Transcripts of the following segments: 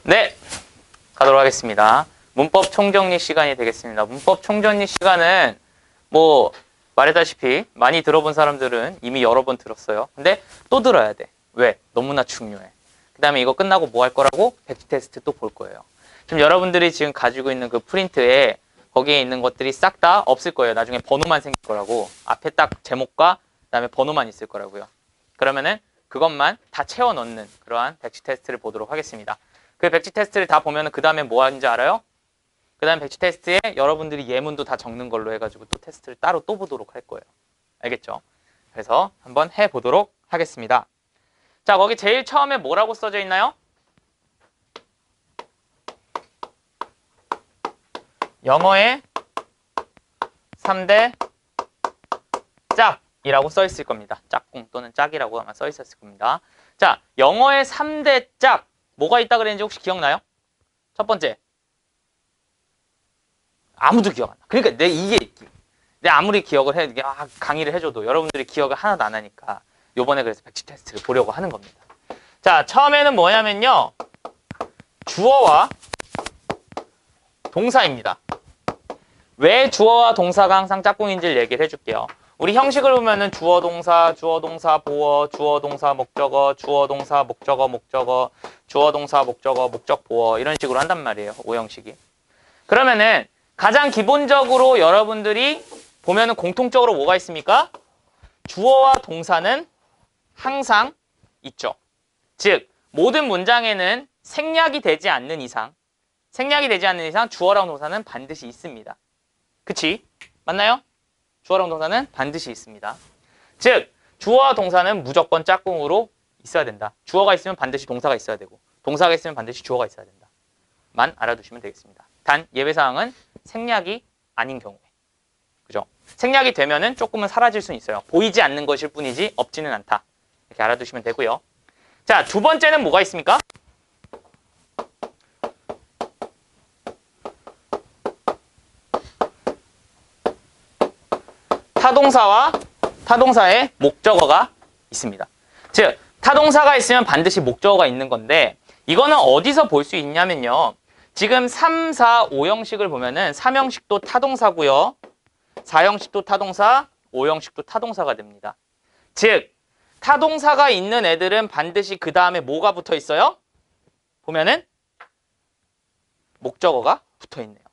네, 가도록 하겠습니다. 문법 총정리 시간이 되겠습니다. 문법 총정리 시간은 뭐 말했다시피 많이 들어본 사람들은 이미 여러 번 들었어요. 근데 또 들어야 돼. 왜? 너무나 중요해. 그 다음에 이거 끝나고 뭐 할 거라고? 백지 테스트 또 볼 거예요. 지금 여러분들이 지금 가지고 있는 그 프린트에 거기에 있는 것들이 싹 다 없을 거예요. 나중에 번호만 생길 거라고. 앞에 딱 제목과 그다음에 번호만 있을 거라고요. 그러면은 그것만 다 채워 넣는 그러한 백지 테스트를 보도록 하겠습니다. 그 백지 테스트를 다 보면은 그 다음에 뭐 하는지 알아요? 그 다음 백지 테스트에 여러분들이 예문도 다 적는 걸로 해가지고 또 테스트를 따로 또 보도록 할 거예요. 알겠죠? 그래서 한번 해보도록 하겠습니다. 자, 거기 제일 처음에 뭐라고 써져 있나요? 영어의 3대 짝이라고 써 있을 겁니다. 짝꿍 또는 짝이라고 아마 써 있었을 겁니다. 자, 영어의 3대 짝 뭐가 있다 그랬는지 혹시 기억나요? 첫 번째, 아무도 기억 안 나. 그러니까 내 아무리 기억을 해, 강의를 해줘도 여러분들이 기억을 하나도 안 하니까 요번에 그래서 백지 테스트를 보려고 하는 겁니다. 자, 처음에는 뭐냐면요, 주어와 동사입니다. 왜 주어와 동사가 항상 짝꿍인지를 얘기를 해줄게요. 우리 형식을 보면은 주어 동사 보어, 주어 동사 목적어, 주어 동사 목적어 목적어, 주어 동사 목적어 목적 보어 이런 식으로 한단 말이에요. 오형식이. 그러면은 가장 기본적으로 여러분들이 보면은 공통적으로 뭐가 있습니까? 주어와 동사는 항상 있죠. 즉 모든 문장에는 생략이 되지 않는 이상 주어랑 동사는 반드시 있습니다. 그치? 맞나요? 주어랑 동사는 반드시 있습니다. 즉 주어와 동사는 무조건 짝꿍으로 있어야 된다. 주어가 있으면 반드시 동사가 있어야 되고 동사가 있으면 반드시 주어가 있어야 된다. 만 알아두시면 되겠습니다. 단 예외사항은 생략이 아닌 경우에. 그죠? 생략이 되면은 조금은 사라질 수는 있어요. 보이지 않는 것일 뿐이지 없지는 않다. 이렇게 알아두시면 되고요. 자, 두 번째는 뭐가 있습니까? 타동사와 타동사의 목적어가 있습니다. 즉 타동사가 있으면 반드시 목적어가 있는 건데 이거는 어디서 볼 수 있냐면요. 지금 3, 4, 5형식을 보면은 3형식도 타동사고요. 4형식도 타동사, 5형식도 타동사가 됩니다. 즉 타동사가 있는 애들은 반드시 그 다음에 뭐가 붙어 있어요? 보면은 목적어가 붙어 있네요.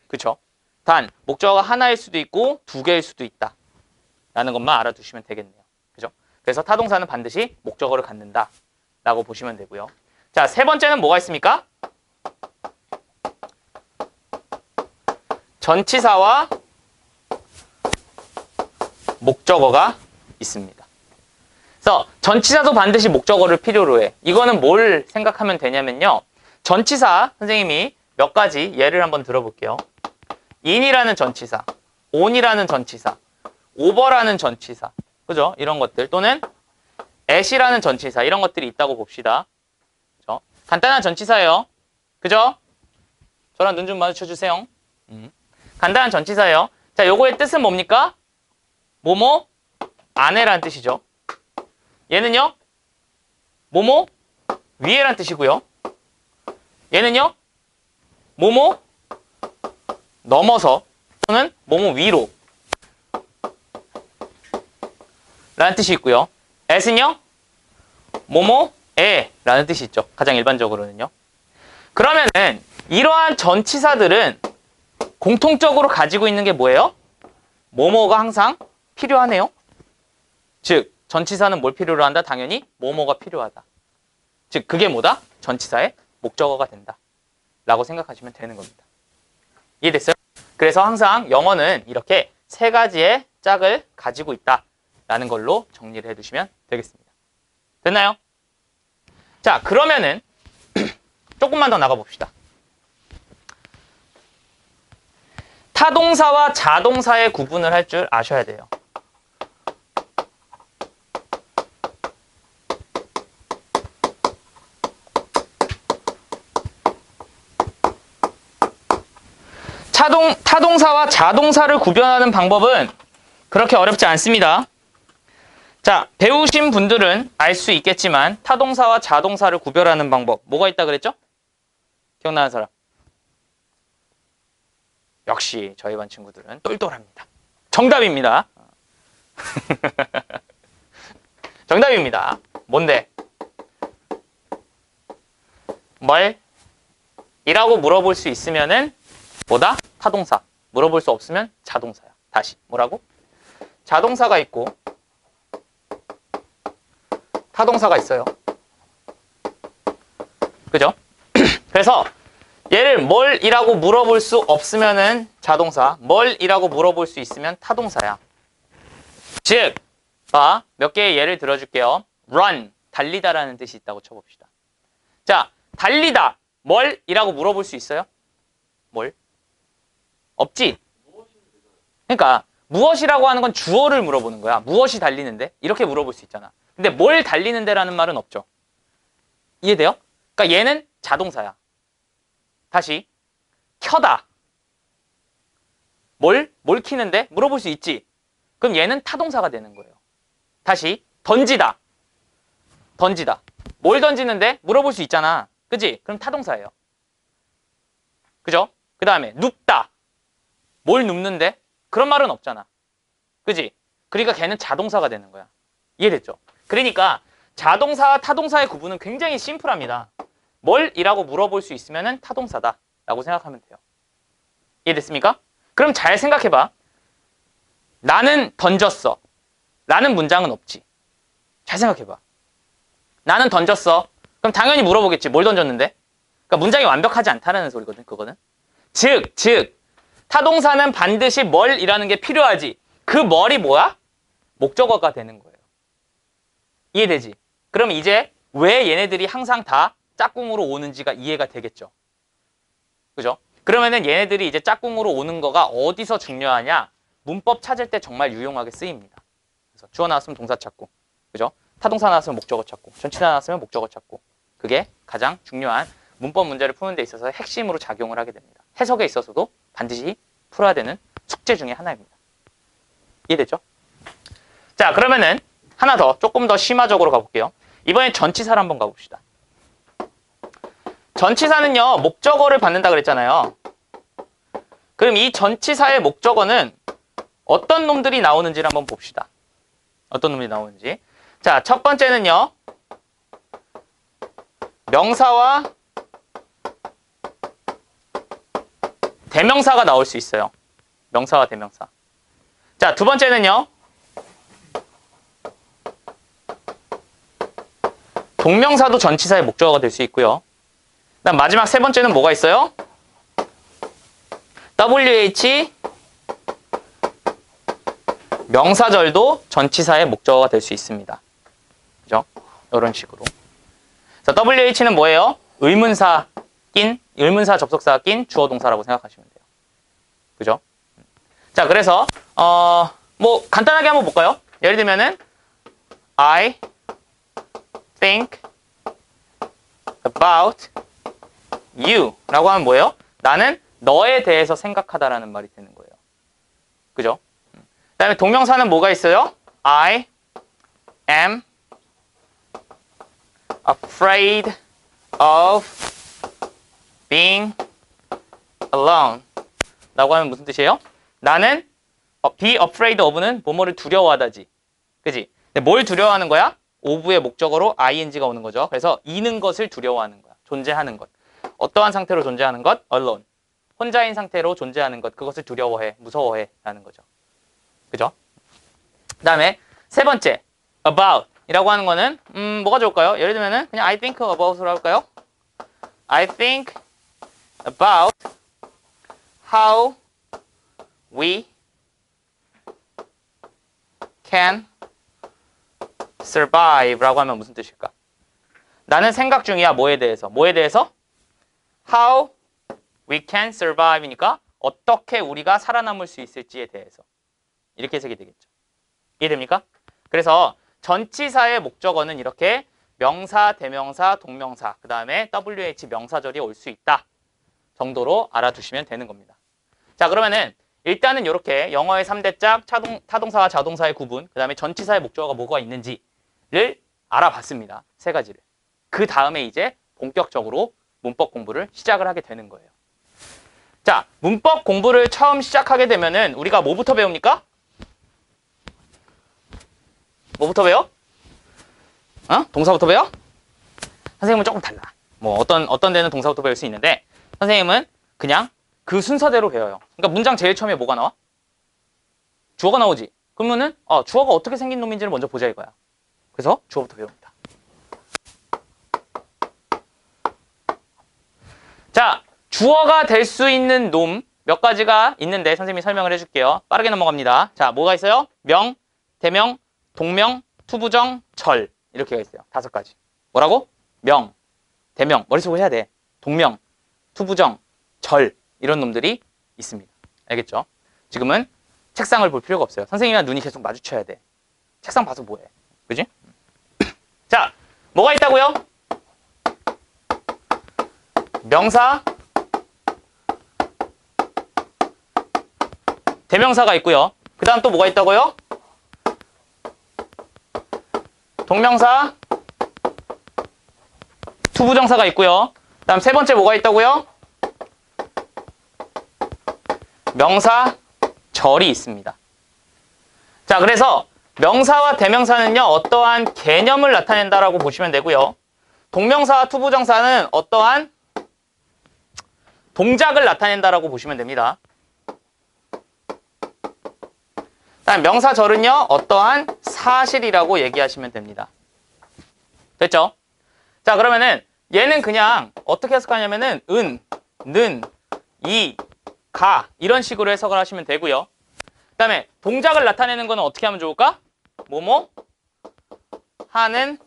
그쵸? 단 목적어가 하나일 수도 있고 두 개일 수도 있다 라는 것만 알아두시면 되겠네요. 그죠? 그래서 타동사는 반드시 목적어를 갖는다 라고 보시면 되고요. 자, 세 번째는 뭐가 있습니까? 전치사와 목적어가 있습니다. 그래서 전치사도 반드시 목적어를 필요로 해. 이거는 뭘 생각하면 되냐면요. 전치사 선생님이 몇 가지 예를 한번 들어볼게요. in이라는 전치사, on이라는 전치사, over라는 전치사, 그죠? 이런 것들 또는 at이라는 전치사 이런 것들이 있다고 봅시다. 그죠? 간단한 전치사예요. 그죠? 저랑 눈 좀 마주쳐 주세요. 간단한 전치사예요. 자, 요거의 뜻은 뭡니까? 뭐뭐 안에라는 뜻이죠. 얘는요? 뭐뭐 위에라는 뜻이고요. 얘는요? 뭐뭐 넘어서 또는 뭐뭐 위로 라는 뜻이 있고요. at은요? 뭐뭐에 라는 뜻이 있죠. 가장 일반적으로는요. 그러면은 이러한 전치사들은 공통적으로 가지고 있는 게 뭐예요? 뭐뭐가 항상 필요하네요. 즉 전치사는 뭘 필요로 한다? 당연히 뭐뭐가 필요하다. 즉 그게 뭐다? 전치사의 목적어가 된다 라고 생각하시면 되는 겁니다. 이해됐어요? 그래서 항상 영어는 이렇게 세 가지의 짝을 가지고 있다 라는 걸로 정리를 해두시면 되겠습니다. 됐나요? 자, 그러면은 조금만 더 나가봅시다. 타동사와 자동사의 구분을 할 줄 아셔야 돼요. 타동사와 자동사를 구별하는 방법은 그렇게 어렵지 않습니다. 자, 배우신 분들은 알 수 있겠지만 타동사와 자동사를 구별하는 방법 뭐가 있다 그랬죠? 기억나는 사람? 역시 저희 반 친구들은 똘똘합니다. 정답입니다. 정답입니다. 뭔데? 뭘? 이라고 물어볼 수 있으면은 뭐다? 타동사. 물어볼 수 없으면 자동사야. 다시 뭐라고? 자동사가 있고 타동사가 있어요. 그죠? 그래서 얘를 뭘이라고 물어볼 수 없으면은 자동사, 뭘이라고 물어볼 수 있으면 타동사야. 즉, 봐, 몇 개의 예를 들어줄게요. run, 달리다라는 뜻이 있다고 쳐봅시다. 자, 달리다, 뭘이라고 물어볼 수 있어요? 뭘? 없지? 그러니까 무엇이라고 하는 건 주어를 물어보는 거야. 무엇이 달리는데? 이렇게 물어볼 수 있잖아. 근데 뭘 달리는데 라는 말은 없죠. 이해돼요? 그러니까 얘는 자동사야. 다시 켜다. 뭘 키는데? 물어볼 수 있지. 그럼 얘는 타동사가 되는 거예요. 다시 던지다. 던지다. 뭘 던지는데? 물어볼 수 있잖아. 그지? 그럼 타동사예요. 그죠? 그 다음에 눕다. 뭘 눕는데? 그런 말은 없잖아. 그지? 그러니까 걔는 자동사가 되는 거야. 이해됐죠? 그러니까 자동사와 타동사의 구분은 굉장히 심플합니다. 뭘이라고 물어볼 수 있으면 타동사다 라고 생각하면 돼요. 이해됐습니까? 그럼 잘 생각해봐. 나는 던졌어. 라는 문장은 없지. 잘 생각해봐. 나는 던졌어. 그럼 당연히 물어보겠지. 뭘 던졌는데? 그러니까 문장이 완벽하지 않다는 소리거든. 그거는. 즉 타동사는 반드시 뭘이라는 게 필요하지. 그 뭘이 뭐야? 목적어가 되는 거예요. 이해되지? 그럼 이제 왜 얘네들이 항상 다 짝꿍으로 오는지가 이해가 되겠죠. 그죠? 그러면은 얘네들이 이제 짝꿍으로 오는 거가 어디서 중요하냐? 문법 찾을 때 정말 유용하게 쓰입니다. 그래서 주어 나왔으면 동사 찾고, 그죠? 타동사 나왔으면 목적어 찾고, 전치사 나왔으면 목적어 찾고. 그게 가장 중요한 문법 문제를 푸는 데 있어서 핵심으로 작용을 하게 됩니다. 해석에 있어서도 반드시 풀어야 되는 숙제 중에 하나입니다. 이해됐죠? 자, 그러면은 하나 더, 조금 더 심화적으로 가볼게요. 이번엔 전치사를 한번 가봅시다. 전치사는요, 목적어를 받는다 그랬잖아요. 그럼 이 전치사의 목적어는 어떤 놈들이 나오는지를 한번 봅시다. 어떤 놈들이 나오는지. 자, 첫 번째는요, 명사와 대명사가 나올 수 있어요. 명사와 대명사. 자, 두 번째는요, 동명사도 전치사의 목적어가 될 수 있고요. 그다음 마지막 세 번째는 뭐가 있어요? WH 명사절도 전치사의 목적어가 될 수 있습니다. 그죠? 이런 식으로. 그래서 WH는 뭐예요? 의문사 접속사가 낀 주어 동사라고 생각하시면 돼요. 그죠? 자, 그래서 뭐 간단하게 한번 볼까요? 예를 들면은 I think about you 라고 하면 뭐예요? 나는 너에 대해서 생각하다라는 말이 되는 거예요. 그죠? 그 다음에 동명사는 뭐가 있어요? I am afraid of being alone 라고 하면 무슨 뜻이에요? 나는 be afraid of는 뭐뭐를 두려워하다지. 그지? 근데 뭘 두려워하는 거야? of의 목적어로 ing가 오는 거죠. 그래서 있는 것을 두려워하는 거야. 존재하는 것. 어떠한 상태로 존재하는 것? alone. 혼자인 상태로 존재하는 것. 그것을 두려워해, 무서워해 라는 거죠. 그죠? 그 다음에 세 번째, about 이라고 하는 거는 뭐가 좋을까요? 예를 들면은 그냥 I think about으로 할까요? I think about how we can survive 라고 하면 무슨 뜻일까? 나는 생각 중이야. 뭐에 대해서? 뭐에 대해서? How we can survive 이니까 어떻게 우리가 살아남을 수 있을지에 대해서. 이렇게 해석이 되겠죠. 이해됩니까? 그래서 전치사의 목적어는 이렇게 명사, 대명사, 동명사, 그 다음에 WH 명사절이 올 수 있다 정도로 알아두시면 되는 겁니다. 자, 그러면은 일단은 이렇게 영어의 3대 짝, 타동사와 자동사의 구분, 그 다음에 전치사의 목적어가 뭐가 있는지를 알아봤습니다. 세 가지를. 그 다음에 이제 본격적으로 문법 공부를 시작을 하게 되는 거예요. 자, 문법 공부를 처음 시작하게 되면은 우리가 뭐부터 배웁니까? 뭐부터 배워? 동사부터 배워? 선생님은 조금 달라. 뭐 어떤 데는 동사부터 배울 수 있는데 선생님은 그냥 그 순서대로 배워요. 그러니까 문장 제일 처음에 뭐가 나와? 주어가 나오지. 그러면은 주어가 어떻게 생긴 놈인지를 먼저 보자 이거야. 그래서 주어부터 배웁니다. 자, 주어가 될 수 있는 놈 몇 가지가 있는데 선생님이 설명을 해줄게요. 빠르게 넘어갑니다. 자, 뭐가 있어요? 명, 대명, 동명, 투부정, 절 이렇게가 있어요. 5가지. 뭐라고? 명, 대명, 머릿속으로 해야 돼. 동명, 투부정, 절 이런 놈들이 있습니다. 알겠죠? 지금은 책상을 볼 필요가 없어요. 선생님이랑 눈이 계속 마주쳐야 돼. 책상 봐서 뭐해? 그지? 자, 뭐가 있다고요? 명사, 대명사가 있고요. 그 다음 또 뭐가 있다고요? 동명사, 투부정사가 있고요. 그 다음 세 번째 뭐가 있다고요? 명사, 절이 있습니다. 자, 그래서 명사와 대명사는요, 어떠한 개념을 나타낸다라고 보시면 되고요. 동명사와 투부정사는 어떠한 동작을 나타낸다라고 보시면 됩니다. 다음 명사절은요, 어떠한 사실이라고 얘기하시면 됩니다. 됐죠? 자, 그러면은 얘는 그냥 어떻게 해석하냐면은 은, 는, 이, 가 이런 식으로 해석을 하시면 되고요. 그 다음에 동작을 나타내는 거는 어떻게 하면 좋을까? 뭐뭐 하는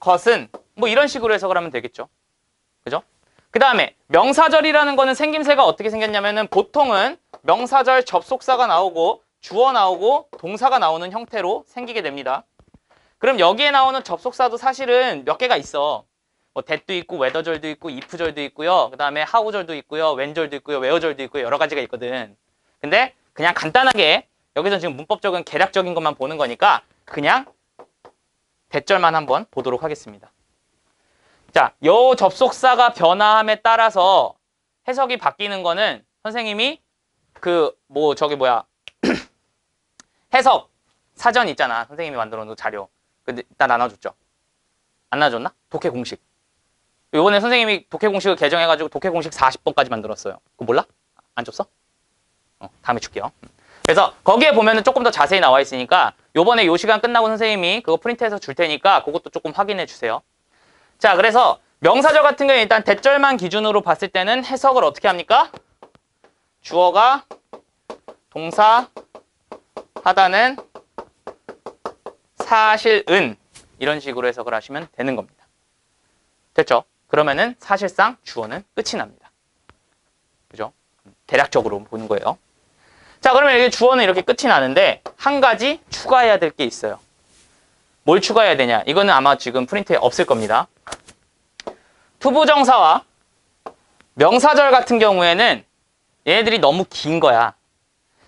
것은 뭐 이런 식으로 해석을 하면 되겠죠. 그죠? 그 다음에 명사절이라는 거는 생김새가 어떻게 생겼냐면은 보통은 명사절 접속사가 나오고 주어 나오고 동사가 나오는 형태로 생기게 됩니다. 그럼 여기에 나오는 접속사도 사실은 몇 개가 있어. 뭐 that도 있고 whether절도 있고 if절도 있고요. 그 다음에 how절도 있고요. when절도 있고요. where절도 있고요. 여러 가지가 있거든. 근데 그냥 간단하게 여기서 지금 문법적인 개략적인 것만 보는 거니까 그냥 that절만 한번 보도록 하겠습니다. 자, 요 접속사가 변화함에 따라서 해석이 바뀌는 거는 선생님이 해석 사전 있잖아. 선생님이 만들어 놓은 자료. 근데 일단 나눠줬죠. 안 나눠줬나? 독해 공식. 요번에 선생님이 독해 공식을 개정해가지고 독해 공식 40번까지 만들었어요. 그거 몰라? 안 줬어? 다음에 줄게요. 그래서 거기에 보면은 조금 더 자세히 나와 있으니까 요번에 요 시간 끝나고 선생님이 그거 프린트해서 줄 테니까 그것도 조금 확인해 주세요. 자, 그래서 명사절 같은 경우에 일단 대절만 기준으로 봤을 때는 해석을 어떻게 합니까? 주어가 동사 하다는 사실은 이런 식으로 해석을 하시면 되는 겁니다. 됐죠? 그러면은 사실상 주어는 끝이 납니다. 그죠? 대략적으로 보는 거예요. 자, 그러면 이게 주어는 이렇게 끝이 나는데 한 가지 추가해야 될 게 있어요. 뭘 추가해야 되냐? 이거는 아마 지금 프린트에 없을 겁니다. 투부정사와 명사절 같은 경우에는 얘네들이 너무 긴 거야.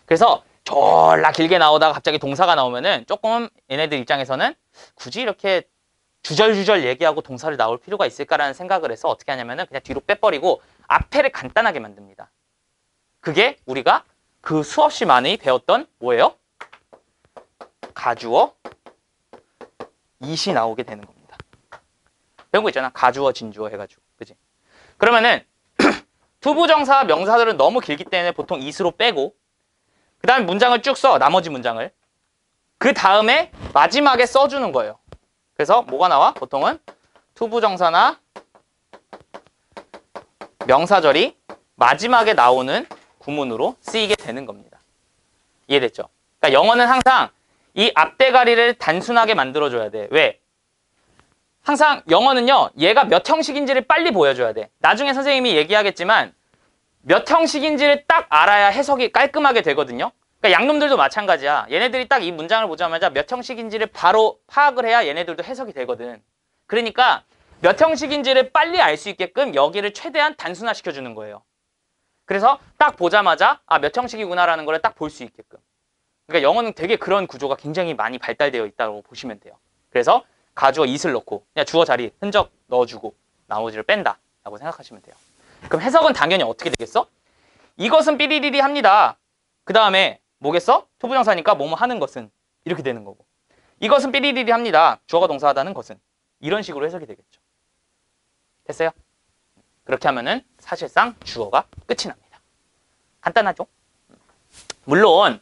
그래서 졸라 길게 나오다가 갑자기 동사가 나오면은 조금 얘네들 입장에서는 굳이 이렇게 주절주절 얘기하고 동사를 나올 필요가 있을까라는 생각을 해서 어떻게 하냐면은 그냥 뒤로 빼버리고 앞에를 간단하게 만듭니다. 그게 우리가 그 수없이 많이 배웠던 뭐예요? 가주어, it이 나오게 되는 겁니다. 배운 거 있잖아. 가주어, 진주어 해가지고. 그지? 그러면은 투부정사, 명사들은 너무 길기 때문에 보통 it으로 빼고 그 다음에 문장을 쭉 써. 나머지 문장을. 그 다음에 마지막에 써주는 거예요. 그래서 뭐가 나와? 보통은 투부정사나 명사절이 마지막에 나오는 구문으로 쓰이게 되는 겁니다. 이해됐죠? 그러니까 영어는 항상 이 앞대가리를 단순하게 만들어줘야 돼. 왜? 항상 영어는요, 얘가 몇 형식인지를 빨리 보여줘야 돼. 나중에 선생님이 얘기하겠지만 몇 형식인지를 딱 알아야 해석이 깔끔하게 되거든요. 그러니까 양놈들도 마찬가지야. 얘네들이 딱 이 문장을 보자마자 몇 형식인지를 바로 파악을 해야 얘네들도 해석이 되거든. 그러니까 몇 형식인지를 빨리 알 수 있게끔 여기를 최대한 단순화시켜주는 거예요. 그래서 딱 보자마자 아, 몇 형식이구나라는 걸 딱 볼 수 있게끔. 그러니까 영어는 되게 그런 구조가 굉장히 많이 발달되어 있다고 보시면 돼요. 그래서 가주어 it을 넣고 그냥 주어 자리 흔적 넣어주고 나머지를 뺀다 라고 생각하시면 돼요. 그럼 해석은 당연히 어떻게 되겠어? 이것은 삐리리리 합니다. 그 다음에 뭐겠어? 초부정사니까 뭐뭐 하는 것은 이렇게 되는 거고, 이것은 삐리리리 합니다. 주어가 동사하다는 것은 이런 식으로 해석이 되겠죠. 됐어요? 그렇게 하면은 사실상 주어가 끝이 납니다. 간단하죠? 물론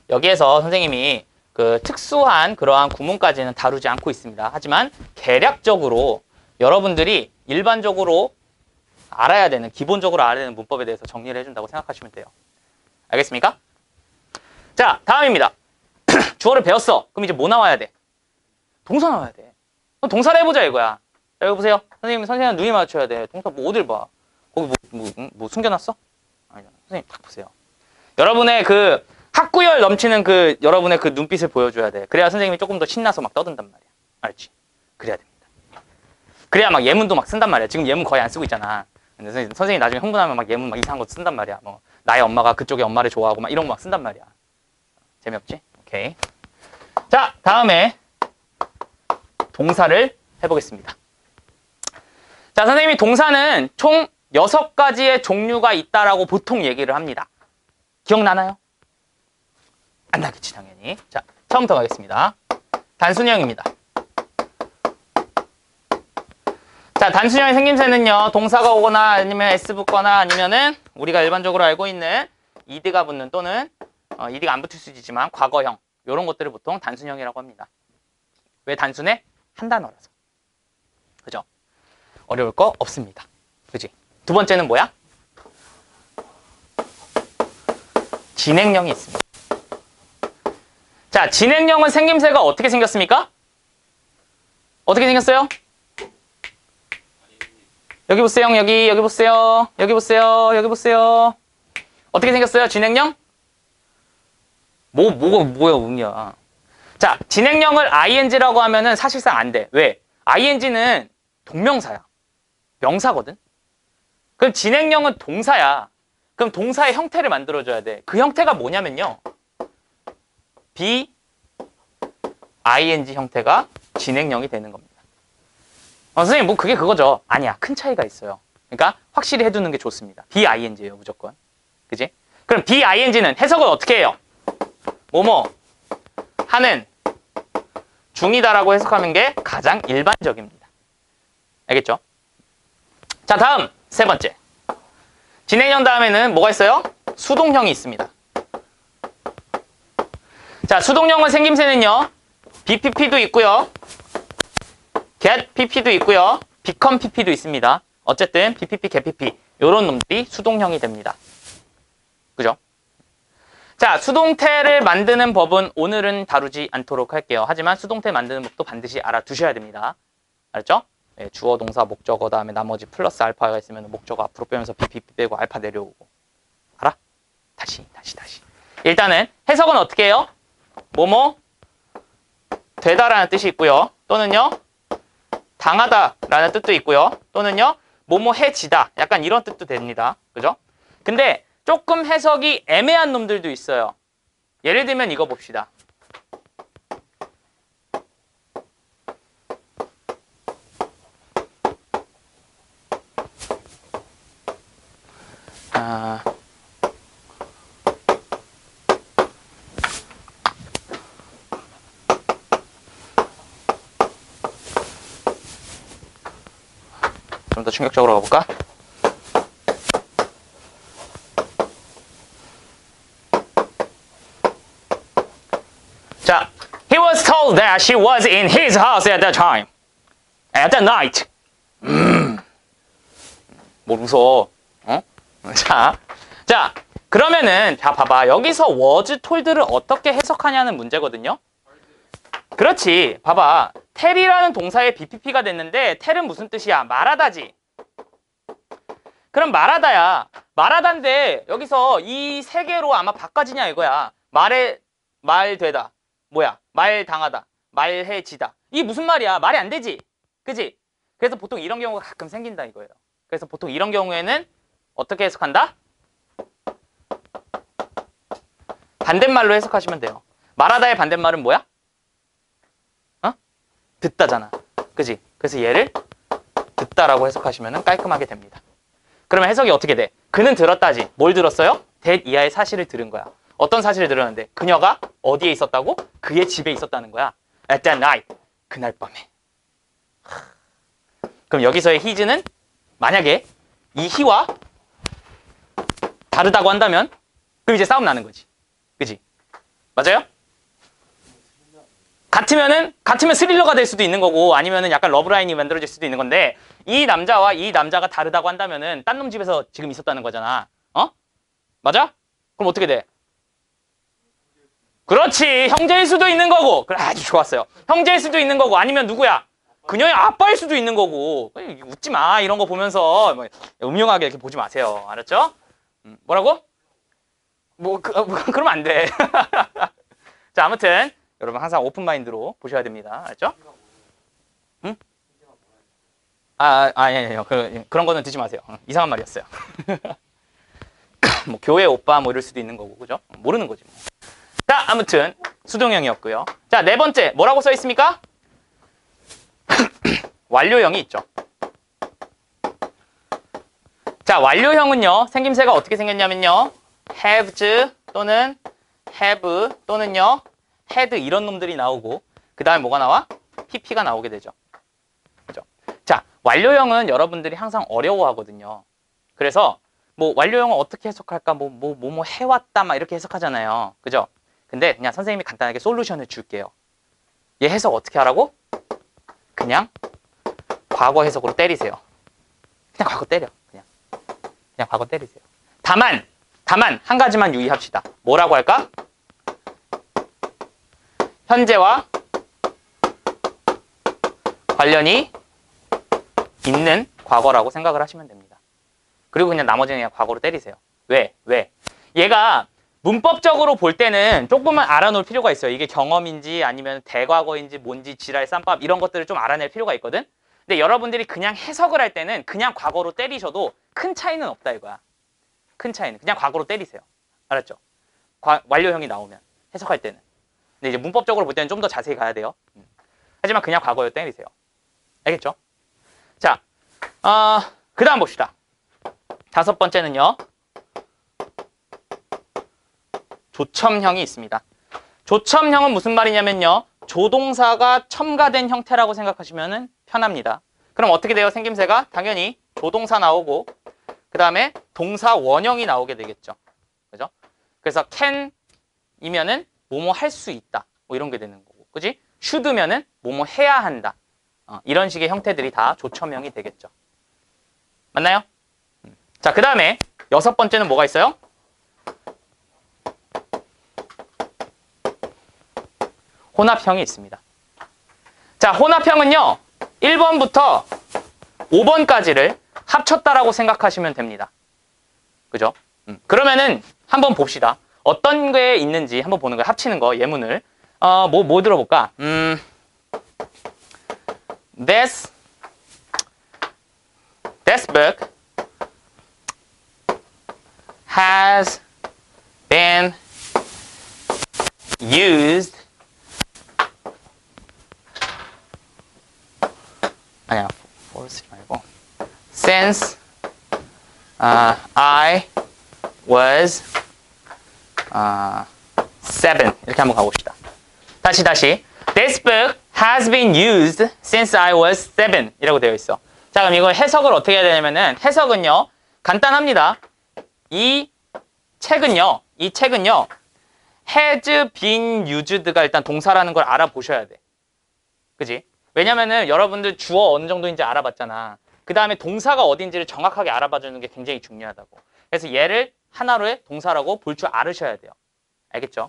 여기에서 선생님이 그 특수한 그러한 구문까지는 다루지 않고 있습니다. 하지만 개략적으로 여러분들이 일반적으로 알아야 되는, 기본적으로 알아야 되는 문법에 대해서 정리를 해준다고 생각하시면 돼요. 알겠습니까? 자, 다음입니다. 주어를 배웠어. 그럼 이제 뭐 나와야 돼? 동사 나와야 돼. 그럼 동사를 해보자 이거야. 자, 여기 보세요. 선생님 눈이 맞춰야 돼. 동사 뭐 어딜 봐? 거기 뭐 숨겨놨어? 아니잖아. 선생님 딱 보세요. 여러분의 그 학구열 넘치는 그 여러분의 그 눈빛을 보여줘야 돼. 그래야 선생님이 조금 더 신나서 막 떠든단 말이야. 알지? 그래야 됩니다. 그래야 막 예문도 막 쓴단 말이야. 지금 예문 거의 안 쓰고 있잖아. 근데 선생님이 나중에 흥분하면 막 예문 막 이상한 거 쓴단 말이야. 뭐 나의 엄마가 그쪽의 엄마를 좋아하고 막 이런 거 막 쓴단 말이야. 재미없지? 오케이. 자, 다음에 동사를 해보겠습니다. 자, 선생님이 동사는 총 6가지의 종류가 있다라고 보통 얘기를 합니다. 기억나나요? 안 나겠지, 당연히. 자, 처음부터 가겠습니다. 단순형입니다. 자, 단순형의 생김새는요, 동사가 오거나 아니면 s 붙거나 아니면은 우리가 일반적으로 알고 있는 ed가 붙는 또는 ed가 안 붙을 수 있지만 과거형, 이런 것들을 보통 단순형이라고 합니다. 왜 단순해? 한 단어라서. 그죠? 어려울 거 없습니다. 그지? 두 번째는 뭐야? 진행형이 있습니다. 자, 진행형은 생김새가 어떻게 생겼습니까? 어떻게 생겼어요? 여기 보세요. 여기 보세요. 여기 보세요. 여기 보세요. 어떻게 생겼어요? 진행형? 뭐야, 응이야. 자, 진행형을 ing라고 하면은 사실상 안 돼. 왜? ing는 동명사야. 명사거든? 그럼 진행형은 동사야. 그럼 동사의 형태를 만들어줘야 돼. 그 형태가 뭐냐면요. be ing 형태가 진행형이 되는 겁니다. 선생님, 뭐 그게 그거죠. 아니야. 큰 차이가 있어요. 그러니까 확실히 해두는 게 좋습니다. be ing예요, 무조건. 그지? 그럼 be ing는 해석을 어떻게 해요? 뭐뭐 하는 중이다라고 해석하는 게 가장 일반적입니다. 알겠죠? 자, 다음 세 번째. 진행형 다음에는 뭐가 있어요? 수동형이 있습니다. 자, 수동형은 생김새는요. BPP도 있고요. get PP도 있고요. become PP도 있습니다. 어쨌든 BPP, get PP 이런 놈들이 수동형이 됩니다. 그죠? 자, 수동태를 만드는 법은 오늘은 다루지 않도록 할게요. 하지만 수동태 만드는 법도 반드시 알아두셔야 됩니다. 알았죠? 네, 주어, 동사, 목적어 다음에 나머지 플러스 알파가 있으면 목적어 앞으로 빼면서 BPP 빼고 알파 내려오고. 알아? 다시. 일단은 해석은 어떻게 해요? 뭐뭐 되다라는 뜻이 있고요. 또는요. 당하다라는 뜻도 있고요. 또는요. 뭐뭐 해지다. 약간 이런 뜻도 됩니다. 그죠? 근데 조금 해석이 애매한 놈들도 있어요. 예를 들면 이거 봅시다. 좀 더 충격적으로 가볼까? 자, he was told that she was in his house at that time. At that night. 뭘 웃어? 어? 자, 그러면은 자 봐봐. 여기서 was told를 어떻게 해석하냐는 문제거든요. 그렇지. 봐봐. tell이라는 동사의 BPP가 됐는데 tell은 무슨 뜻이야? 말하다지. 그럼 말하다야. 말하다인데 여기서 이 세 개로 아마 바꿔지냐 이거야. 말되다. 뭐야? 말당하다. 말해지다. 이게 무슨 말이야? 말이 안 되지. 그지? 그래서 보통 이런 경우가 가끔 생긴다 이거예요. 그래서 보통 이런 경우에는 어떻게 해석한다? 반대말로 해석하시면 돼요. 말하다의 반대말은 뭐야? 어? 듣다잖아. 그지? 그래서 얘를 듣다라고 해석하시면 깔끔하게 됩니다. 그러면 해석이 어떻게 돼? 그는 들었다지. 뭘 들었어요? that 이하의 사실을 들은 거야. 어떤 사실을 들었는데? 그녀가 어디에 있었다고? 그의 집에 있었다는 거야. At that night. 그날 밤에. 그럼 여기서의 his는 만약에 이 he와 다르다고 한다면 그럼 이제 싸움 나는 거지. 그지? 맞아요? 같으면 스릴러가 될 수도 있는 거고 아니면은 약간 러브라인이 만들어질 수도 있는 건데 이 남자와 이 남자가 다르다고 한다면은 딴 놈 집에서 지금 있었다는 거잖아. 어? 맞아? 그럼 어떻게 돼? 그렇지. 형제일 수도 있는 거고. 그래, 아주 좋았어요. 형제일 수도 있는 거고 아니면 누구야? 그녀의 아빠일 수도 있는 거고. 웃지 마. 이런 거 보면서 뭐 음흉하게 이렇게 보지 마세요. 알았죠? 뭐라고? 그러면 안 돼. 자, 아무튼 여러분 항상 오픈 마인드로 보셔야 됩니다. 알죠? 응? 아니요. 그런 거는 듣지 마세요. 이상한 말이었어요. 뭐 교회 오빠 뭐 이럴 수도 있는 거고, 그죠? 모르는 거지. 뭐. 자, 아무튼 수동형이었고요. 자, 네 번째 뭐라고 써 있습니까? 완료형이 있죠. 자, 완료형은요. 생김새가 어떻게 생겼냐면요. have 또는 have 또는요. had 이런 놈들이 나오고 그 다음에 뭐가 나와? pp가 나오게 되죠. 그죠? 자, 완료형은 여러분들이 항상 어려워하거든요. 그래서 뭐 완료형을 어떻게 해석할까? 뭐 해왔다 막 이렇게 해석하잖아요. 그죠? 근데 그냥 선생님이 간단하게 솔루션을 줄게요. 얘 해석 어떻게 하라고? 그냥 과거 해석으로 때리세요. 그냥 과거 때려. 그냥 과거 때리세요. 다만 한 가지만 유의합시다. 뭐라고 할까? 현재와 관련이 있는 과거라고 생각을 하시면 됩니다. 그리고 그냥 나머지는 그냥 과거로 때리세요. 왜? 얘가 문법적으로 볼 때는 조금만 알아놓을 필요가 있어요. 이게 경험인지 아니면 대과거인지 뭔지 지랄 쌈밥 이런 것들을 좀 알아낼 필요가 있거든. 근데 여러분들이 그냥 해석을 할 때는 그냥 과거로 때리셔도 큰 차이는 없다 이거야. 큰 차이는. 그냥 과거로 때리세요. 알았죠? 완료형이 나오면 해석할 때는. 근데 이제 문법적으로 볼 때는 좀 더 자세히 가야 돼요. 하지만 그냥 과거로 때리세요. 알겠죠? 자, 그 다음 봅시다. 다섯 번째는요. 조첨형이 있습니다. 조첨형은 무슨 말이냐면요. 조동사가 첨가된 형태라고 생각하시면 편합니다. 그럼 어떻게 돼요? 생김새가? 당연히 조동사 나오고 그 다음에 동사 원형이 나오게 되겠죠. 그죠? 그래서 can이면은 뭐뭐 할 수 있다. 뭐 이런 게 되는 거고. 그지? should면은 뭐뭐 해야 한다. 이런 식의 형태들이 다 조첨형이 되겠죠. 맞나요? 자, 그 다음에 여섯 번째는 뭐가 있어요? 혼합형이 있습니다. 자, 혼합형은요. 1번부터 5번까지를 합쳤다라고 생각하시면 됩니다. 그죠? 그러면은 한번 봅시다. 어떤 게 있는지 한번 보는 거예요. 합치는 거, 예문을. 뭐 들어볼까? This book has been used 아니야, force 말고 since I was 7 이렇게 한번 가봅시다. 다시 This book has been used since I was 7 이라고 되어 있어. 자, 그럼 이거 해석을 어떻게 해야 되냐면은 해석은요 간단합니다. 이 책은요 has been used가 일단 동사라는 걸 알아보셔야 돼. 그지? 왜냐면은 여러분들 주어 어느 정도인지 알아봤잖아. 그 다음에 동사가 어딘지를 정확하게 알아봐주는 게 굉장히 중요하다고. 그래서 얘를 하나로의 동사라고 볼 줄 알으셔야 돼요. 알겠죠?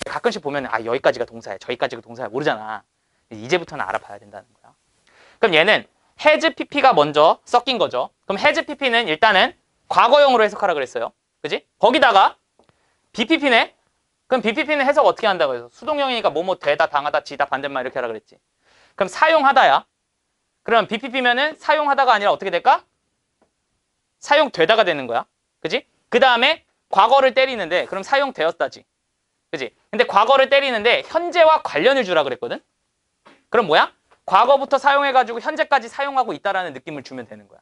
가끔씩 보면 여기까지가 동사야, 저기까지가 동사야 모르잖아. 이제부터는 알아봐야 된다는 거야. 그럼 얘는 has pp가 먼저 섞인 거죠. 그럼 has pp는 일단은 과거형으로 해석하라 그랬어요. 그지? 거기다가 bpp네? 그럼 bpp는 해석 어떻게 한다고 해서 수동형이니까 뭐뭐 되다, 당하다, 지다, 반대말 이렇게 하라 그랬지. 그럼 사용하다야. 그럼 bpp면은 사용하다가 아니라 어떻게 될까? 사용되다가 되는 거야. 그지? 그 다음에 과거를 때리는데 그럼 사용되었다지. 그지? 근데 과거를 때리는데 현재와 관련을 주라 그랬거든? 그럼 뭐야? 과거부터 사용해가지고 현재까지 사용하고 있다라는 느낌을 주면 되는 거야.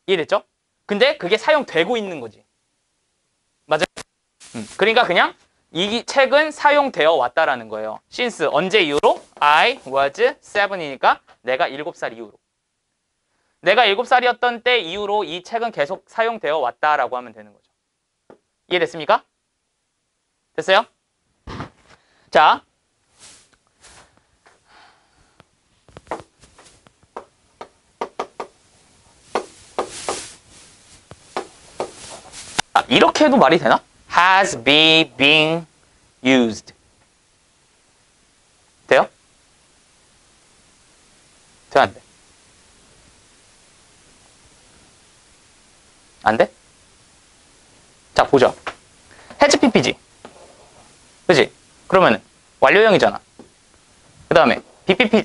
이해됐죠? 근데 그게 사용되고 있는 거지. 맞아요? 그러니까 그냥 이 책은 사용되어 왔다라는 거예요. since 언제 이후로? I was 7이니까 내가 7살 이후로. 내가 7살이었던 때 이후로 이 책은 계속 사용되어 왔다라고 하면 되는 거죠. 이해됐습니까? 됐어요? 자. 이렇게 해도 말이 되나? has been used. 돼요? 돼, 안 돼? 안 돼? 자, 보죠. has ppg. 그지? 그러면은 완료형이잖아. 그 다음에 bpp,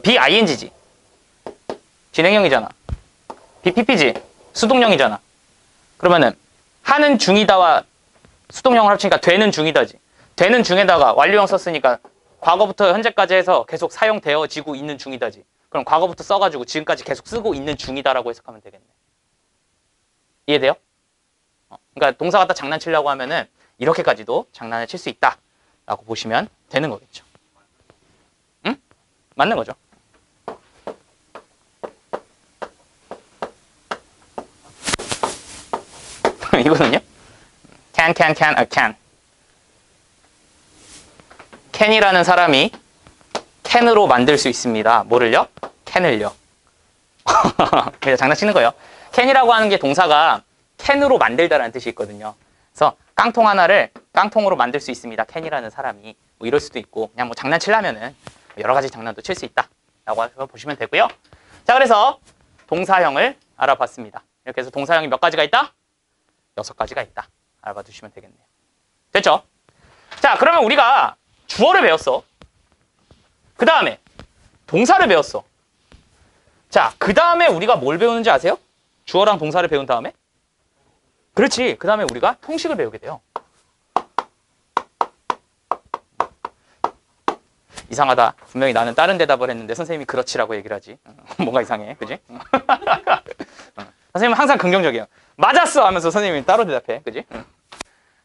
bing지. 진행형이잖아. bppg. 수동형이잖아. 그러면은 하는 중이다와 수동형을 합치니까 되는 중이다지. 되는 중에다가 완료형 썼으니까 과거부터 현재까지 해서 계속 사용되어지고 있는 중이다지. 그럼 과거부터 써가지고 지금까지 계속 쓰고 있는 중이다라고 해석하면 되겠네. 이해돼요? 그러니까 동사 갖다 장난치려고 하면은 이렇게까지도 장난을 칠 수 있다라고 보시면 되는 거겠죠. 응? 맞는 거죠. 이거는요? can. can이라는 사람이 can으로 만들 수 있습니다. 뭐를요? can을요. 그냥 장난치는 거예요. can이라고 하는 게 동사가 can으로 만들다라는 뜻이 있거든요. 그래서 깡통 하나를 깡통으로 만들 수 있습니다. can이라는 사람이. 뭐 이럴 수도 있고 그냥 뭐 장난치려면은 여러 가지 장난도 칠 수 있다라고 보시면 되고요. 자, 그래서 동사형을 알아봤습니다. 이렇게 해서 동사형이 몇 가지가 있다? 6가지가 있다. 알아봐 두시면 되겠네요. 됐죠? 자, 그러면 우리가 주어를 배웠어. 그 다음에 동사를 배웠어. 자, 그 다음에 우리가 뭘 배우는지 아세요? 주어랑 동사를 배운 다음에? 그렇지. 그 다음에 우리가 형식을 배우게 돼요. 이상하다. 분명히 나는 다른 대답을 했는데 선생님이 그렇지라고 얘기를 하지. 뭔가 이상해. 그지? 선생님은 항상 긍정적이에요. 맞았어! 하면서 선생님이 따로 대답해. 그지?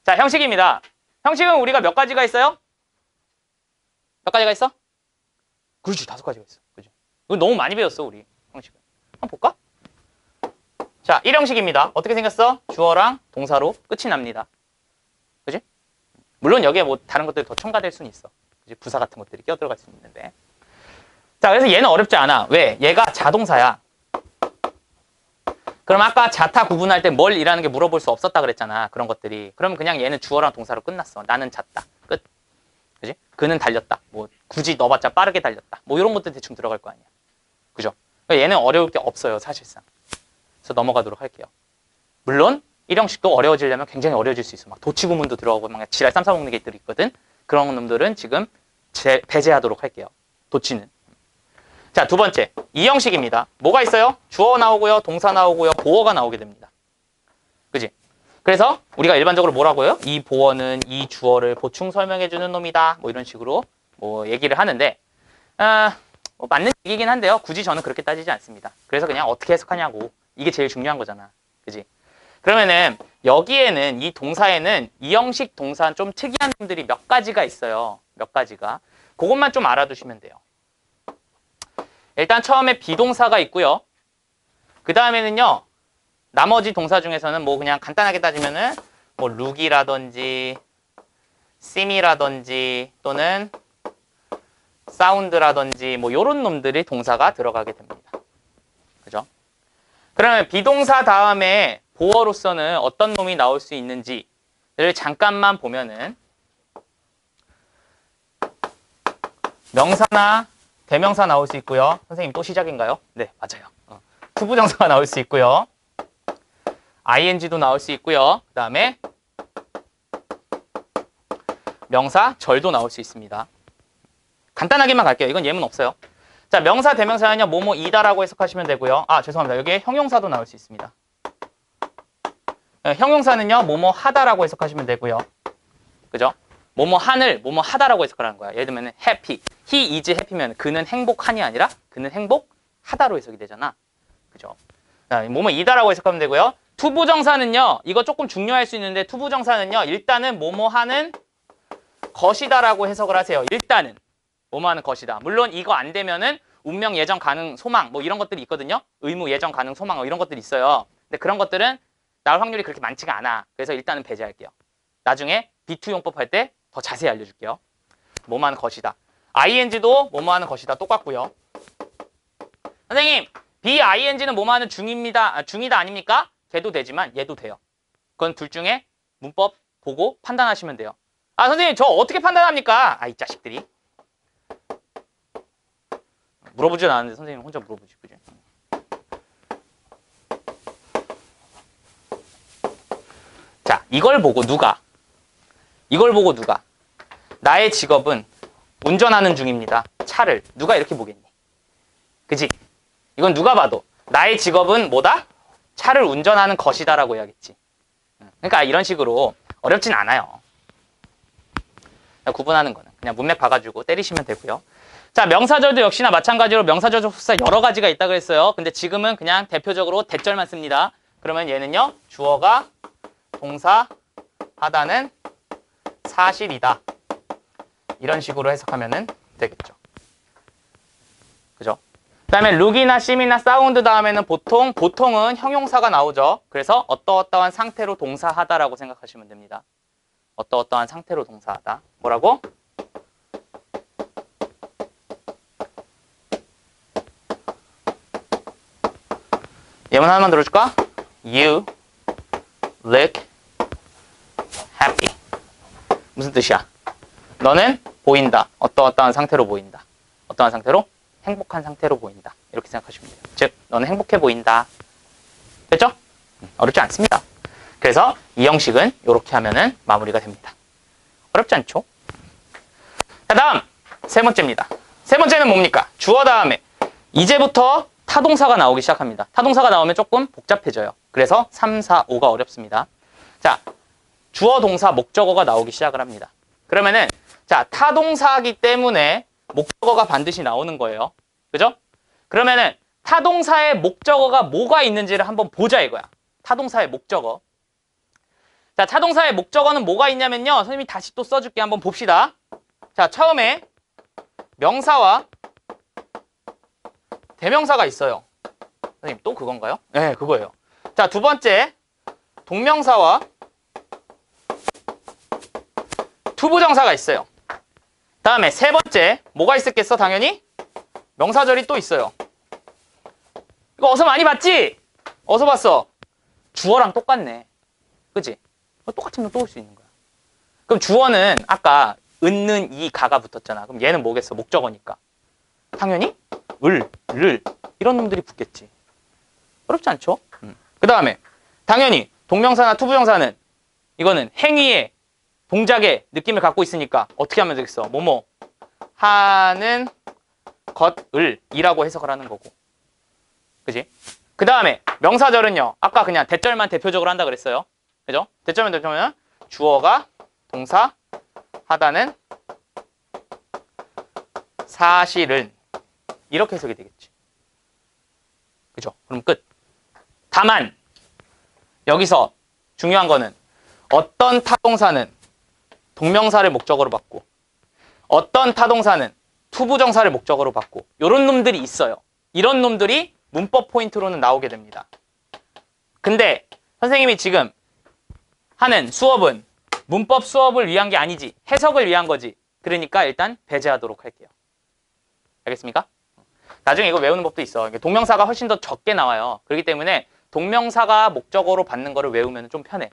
자, 형식입니다. 형식은 우리가 몇 가지가 있어요? 몇 가지가 있어? 그렇지, 5가지가 있어. 그지? 이거 너무 많이 배웠어, 우리 형식은. 한번 볼까? 자, 1형식입니다. 어떻게 생겼어? 주어랑 동사로 끝이 납니다. 그지? 물론 여기에 뭐 다른 것들이 더 첨가될 수는 있어. 그지? 부사 같은 것들이 껴들어갈 수 있는데. 자, 그래서 얘는 어렵지 않아. 왜? 얘가 자동사야. 그럼 아까 자타 구분할 때 뭘 이라는 게 물어볼 수 없었다 그랬잖아. 그런 것들이. 그러면 그냥 얘는 주어랑 동사로 끝났어. 나는 잤다. 끝. 그지? 그는 달렸다. 뭐 굳이 넣어봤자 빠르게 달렸다. 뭐 이런 것들 대충 들어갈 거 아니야. 그죠? 그러니까 얘는 어려울 게 없어요. 사실상. 그래서 넘어가도록 할게요. 물론 1형식도 어려워지려면 굉장히 어려워질 수 있어. 막 도치 구문도 들어가고 막 지랄 쌈 싸먹는 게 있거든. 그런 놈들은 지금 배제하도록 할게요. 도치는. 자, 두 번째, 2형식입니다. 뭐가 있어요? 주어 나오고요, 동사 나오고요, 보어가 나오게 됩니다. 그지? 그래서 우리가 일반적으로 뭐라고 해요? 이 보어는 이 주어를 보충 설명해주는 놈이다. 뭐 이런 식으로 뭐 얘기를 하는데 뭐 맞는 얘기긴 한데요. 굳이 저는 그렇게 따지지 않습니다. 그래서 그냥 어떻게 해석하냐고. 이게 제일 중요한 거잖아. 그지? 그러면은 여기에는 이 동사에는 2형식 동사는 좀 특이한 놈들이 몇 가지가 있어요. 몇 가지가. 그것만 좀 알아두시면 돼요. 일단 처음에 비동사가 있고요. 그 다음에는요. 나머지 동사 중에서는 뭐 그냥 간단하게 따지면은 뭐 룩이라든지 sim이라든지 또는 사운드라든지 뭐 요런 놈들이 동사가 들어가게 됩니다. 그죠? 그러면 비동사 다음에 보어로서는 어떤 놈이 나올 수 있는지를 잠깐만 보면은 명사나 대명사 나올 수 있고요. 선생님 또 시작인가요? 네, 맞아요. 투부정사가 나올 수 있고요. ing도 나올 수 있고요. 그 다음에 명사, 절도 나올 수 있습니다. 간단하게만 갈게요. 이건 예문 없어요. 자, 명사, 대명사는요, 뭐뭐이다라고 해석하시면 되고요. 아, 죄송합니다. 여기에 형용사도 나올 수 있습니다. 형용사는요, 뭐뭐 하다라고 해석하시면 되고요. 그죠? 뭐뭐 한을 뭐뭐 하다라고 해석하라는 거야. 예를 들면 happy, he is happy면 그는 행복하니 아니라 그는 행복하다로 해석이 되잖아. 그죠? 자, 뭐뭐이다라고 해석하면 되고요. 투부정사는요, 이거 조금 중요할 수 있는데 투부정사는요, 일단은 뭐뭐 하는 것이다라고 해석을 하세요. 일단은 뭐뭐 하는 것이다. 물론 이거 안 되면은 운명, 예정, 가능, 소망 뭐 이런 것들이 있거든요. 의무, 예정, 가능, 소망 뭐 이런 것들이 있어요. 근데 그런 것들은 나올 확률이 그렇게 많지가 않아. 그래서 일단은 배제할게요. 나중에 B2용법 할 때 더 자세히 알려줄게요. 뭐뭐 하는 것이다. ing도 뭐뭐 하는 것이다. 똑같고요. 선생님, BING는 뭐뭐 하는 중입니다. 중이다 아닙니까? 걔도 되지만 얘도 돼요. 그건 둘 중에 문법 보고 판단하시면 돼요. 아, 선생님, 저 어떻게 판단합니까? 아, 이 자식들이. 물어보진 않았는데 선생님 혼자 물어보지, 그지? 자, 이걸 보고 누가 나의 직업은 운전하는 중입니다. 차를 누가 이렇게 보겠니? 그지? 이건 누가 봐도 나의 직업은 뭐다? 차를 운전하는 것이다 라고 해야겠지. 그러니까 이런 식으로 어렵진 않아요. 구분하는 거는 그냥 문맥 봐가지고 때리시면 되고요. 자, 명사절도 역시나 마찬가지로 명사절 접속사 여러 가지가 있다 그랬어요. 근데 지금은 그냥 대표적으로 대절만 씁니다. 그러면 얘는요, 주어가 동사 하다는 사실이다. 이런 식으로 해석하면 되겠죠. 그죠? 그 다음에 룩이나 심이나 사운드 다음에는 보통은 형용사가 나오죠. 그래서 어떠어떠한 상태로 동사하다라고 생각하시면 됩니다. 어떠어떠한 상태로 동사하다. 뭐라고? 예문 하나만 들어줄까? You look happy. 무슨 뜻이야? 너는 보인다. 어떠어떠한 상태로 보인다. 어떠한 상태로? 행복한 상태로 보인다. 이렇게 생각하시면 돼요. 즉, 너는 행복해 보인다. 됐죠? 어렵지 않습니다. 그래서 이 형식은 이렇게 하면은 마무리가 됩니다. 어렵지 않죠? 자, 다음 세 번째입니다. 세 번째는 뭡니까? 주어 다음에 이제부터 타동사가 나오기 시작합니다. 타동사가 나오면 조금 복잡해져요. 그래서 3, 4, 5가 어렵습니다. 자, 주어, 동사, 목적어가 나오기 시작을 합니다. 그러면은 자, 타동사이기 때문에 목적어가 반드시 나오는 거예요. 그죠? 그러면은 타동사의 목적어가 뭐가 있는지를 한번 보자 이거야. 타동사의 목적어. 자, 타동사의 목적어는 뭐가 있냐면요. 선생님이 다시 또 써줄게. 한번 봅시다. 자, 처음에 명사와 대명사가 있어요. 선생님 또 그건가요? 네, 그거예요. 자, 두 번째 동명사와 투부정사가 있어요. 다음에 세 번째 뭐가 있었겠어? 당연히 명사절이 또 있어요. 이거 어서 많이 봤지? 어서 봤어? 주어랑 똑같네. 그치? 똑같으면 또 올 수 있는 거야. 그럼 주어는 아까 은는 이 가가 붙었잖아. 그럼 얘는 뭐겠어? 목적어니까. 당연히 을 이런 놈들이 붙겠지. 어렵지 않죠? 그 다음에 당연히 동명사나 투부정사는 이거는 행위의 동작의 느낌을 갖고 있으니까 어떻게 하면 되겠어? 뭐뭐 하는 것을 이라고 해석을 하는 거고. 그지? 그 다음에 명사절은요. 아까 그냥 대절만 대표적으로 한다 그랬어요. 그죠? 대절만 대표면 주어가 동사 하다는 사실은 이렇게 해석이 되겠지. 그죠? 그럼 끝. 다만 여기서 중요한 거는 어떤 타동사는 동명사를 목적어로 받고 어떤 타동사는 투부정사를 목적어로 받고 이런 놈들이 있어요. 이런 놈들이 문법 포인트로는 나오게 됩니다. 근데 선생님이 지금 하는 수업은 문법 수업을 위한 게 아니지. 해석을 위한 거지. 그러니까 일단 배제하도록 할게요. 알겠습니까? 나중에 이거 외우는 법도 있어. 동명사가 훨씬 더 적게 나와요. 그렇기 때문에 동명사가 목적어로 받는 거를 외우면 좀 편해.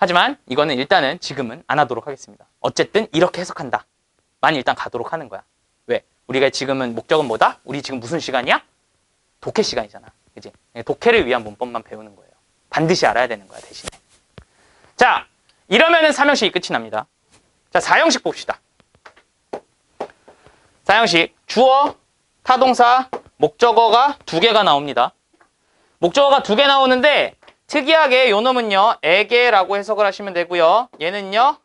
하지만 이거는 일단은 지금은 안 하도록 하겠습니다. 어쨌든 이렇게 해석한다. 만 일단 가도록 하는 거야. 왜? 우리가 지금은 목적은 뭐다? 우리 지금 무슨 시간이야? 독해 시간이잖아. 그지? 독해를 위한 문법만 배우는 거예요. 반드시 알아야 되는 거야, 대신에. 자, 이러면은 3형식이 끝이 납니다. 자, 4형식 봅시다. 4형식. 주어, 타동사, 목적어가 2개가 나옵니다. 목적어가 2개 나오는데 특이하게 요 놈은요 에게라고 해석을 하시면 되고요. 얘는요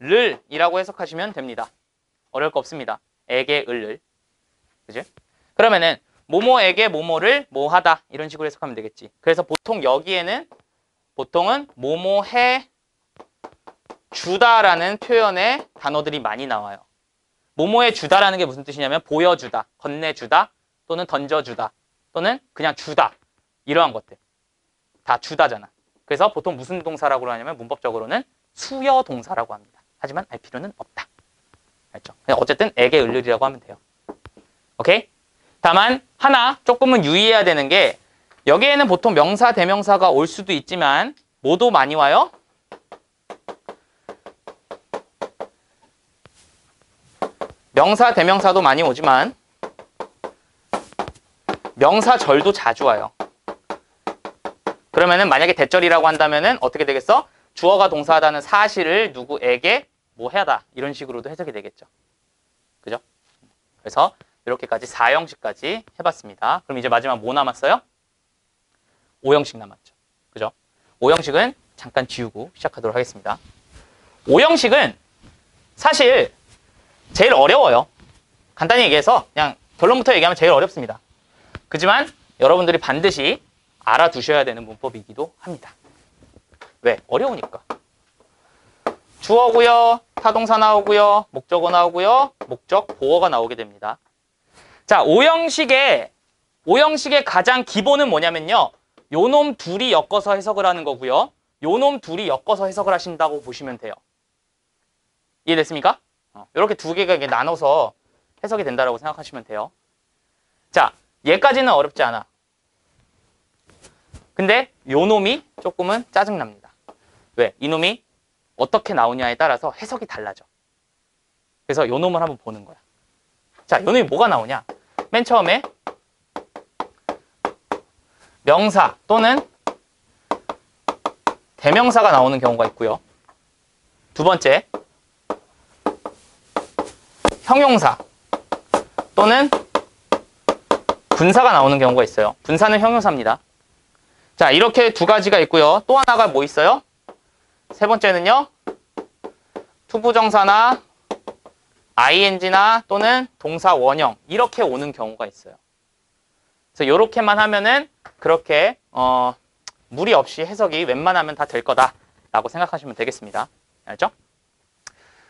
을이라고 해석하시면 됩니다. 어려울 거 없습니다. 에게, 을을. 그지? 그러면은 뭐뭐에게 뭐뭐를 뭐하다 이런 식으로 해석하면 되겠지. 그래서 보통 여기에는 보통은 뭐뭐해 주다라는 표현의 단어들이 많이 나와요. 뭐뭐해 주다라는 게 무슨 뜻이냐면 보여주다, 건네주다, 또는 던져주다, 또는 그냥 주다 이러한 것들 다 주다잖아. 그래서 보통 무슨 동사라고 하냐면 문법적으로는 수여 동사라고 합니다. 하지만 알 필요는 없다. 알죠? 그냥 어쨌든 에게 을을이라고 하면 돼요. 오케이? 다만 하나 조금은 유의해야 되는 게 여기에는 보통 명사, 대명사가 올 수도 있지만 뭐도 많이 와요? 명사, 대명사도 많이 오지만 명사절도 자주 와요. 그러면은 만약에 대절이라고 한다면은 어떻게 되겠어? 주어가 동사하다는 사실을 누구에게 뭐 해야다 이런 식으로도 해석이 되겠죠. 그죠? 그래서 이렇게까지 4형식까지 해봤습니다. 그럼 이제 마지막 뭐 남았어요? 5형식 남았죠. 그죠? 5형식은 잠깐 지우고 시작하도록 하겠습니다. 5형식은 사실 제일 어려워요. 간단히 얘기해서 그냥 결론부터 얘기하면 제일 어렵습니다. 그지만 여러분들이 반드시 알아두셔야 되는 문법이기도 합니다. 왜? 어려우니까. 주어고요, 타동사 나오고요, 목적어 나오고요, 목적, 보어가 나오게 됩니다. 자, 5형식의 가장 기본은 뭐냐면요. 요놈 둘이 엮어서 해석을 하는 거고요. 요놈 둘이 엮어서 해석을 하신다고 보시면 돼요. 이해됐습니까? 이렇게 2개가 나눠서 해석이 된다고 생각하시면 돼요. 자, 얘까지는 어렵지 않아. 근데 요놈이 조금은 짜증납니다. 왜? 이놈이 어떻게 나오냐에 따라서 해석이 달라져. 그래서 요놈을 한번 보는 거야. 자, 요놈이 뭐가 나오냐? 맨 처음에 명사 또는 대명사가 나오는 경우가 있고요. 두 번째, 형용사 또는 분사가 나오는 경우가 있어요. 분사는 형용사입니다. 자, 이렇게 2가지가 있고요. 또 하나가 뭐 있어요? 세 번째는요. 투부정사나 ing나 또는 동사 원형 이렇게 오는 경우가 있어요. 그래서 이렇게만 하면은 그렇게 무리 없이 해석이 웬만하면 다 될 거다라고 생각하시면 되겠습니다. 알죠?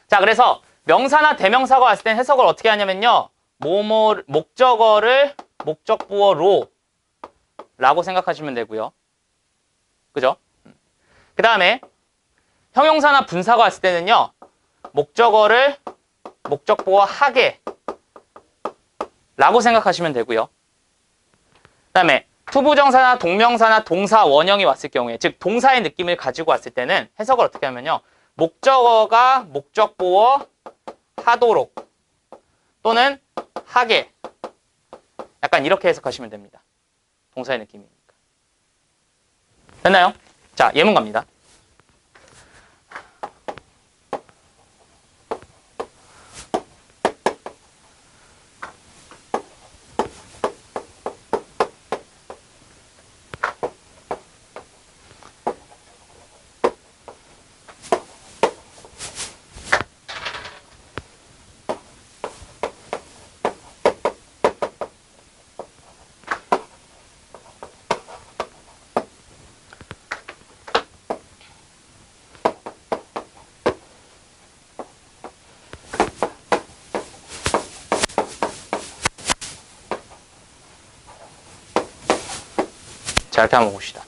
자, 그래서 명사나 대명사가 왔을 땐 해석을 어떻게 하냐면요. 목적어를 목적부어로 라고 생각하시면 되고요. 그죠? 그 다음에 형용사나 분사가 왔을 때는요. 목적어를 목적보어 하게 라고 생각하시면 되고요. 그 다음에 투부정사나 동명사나 동사 원형이 왔을 경우에 즉 동사의 느낌을 가지고 왔을 때는 해석을 어떻게 하면요. 목적어가 목적보어 하도록 또는 하게 약간 이렇게 해석하시면 됩니다. 동사의 느낌이니까. 됐나요? 자, 예문 갑니다. 자, 이렇게 한번 봅시다.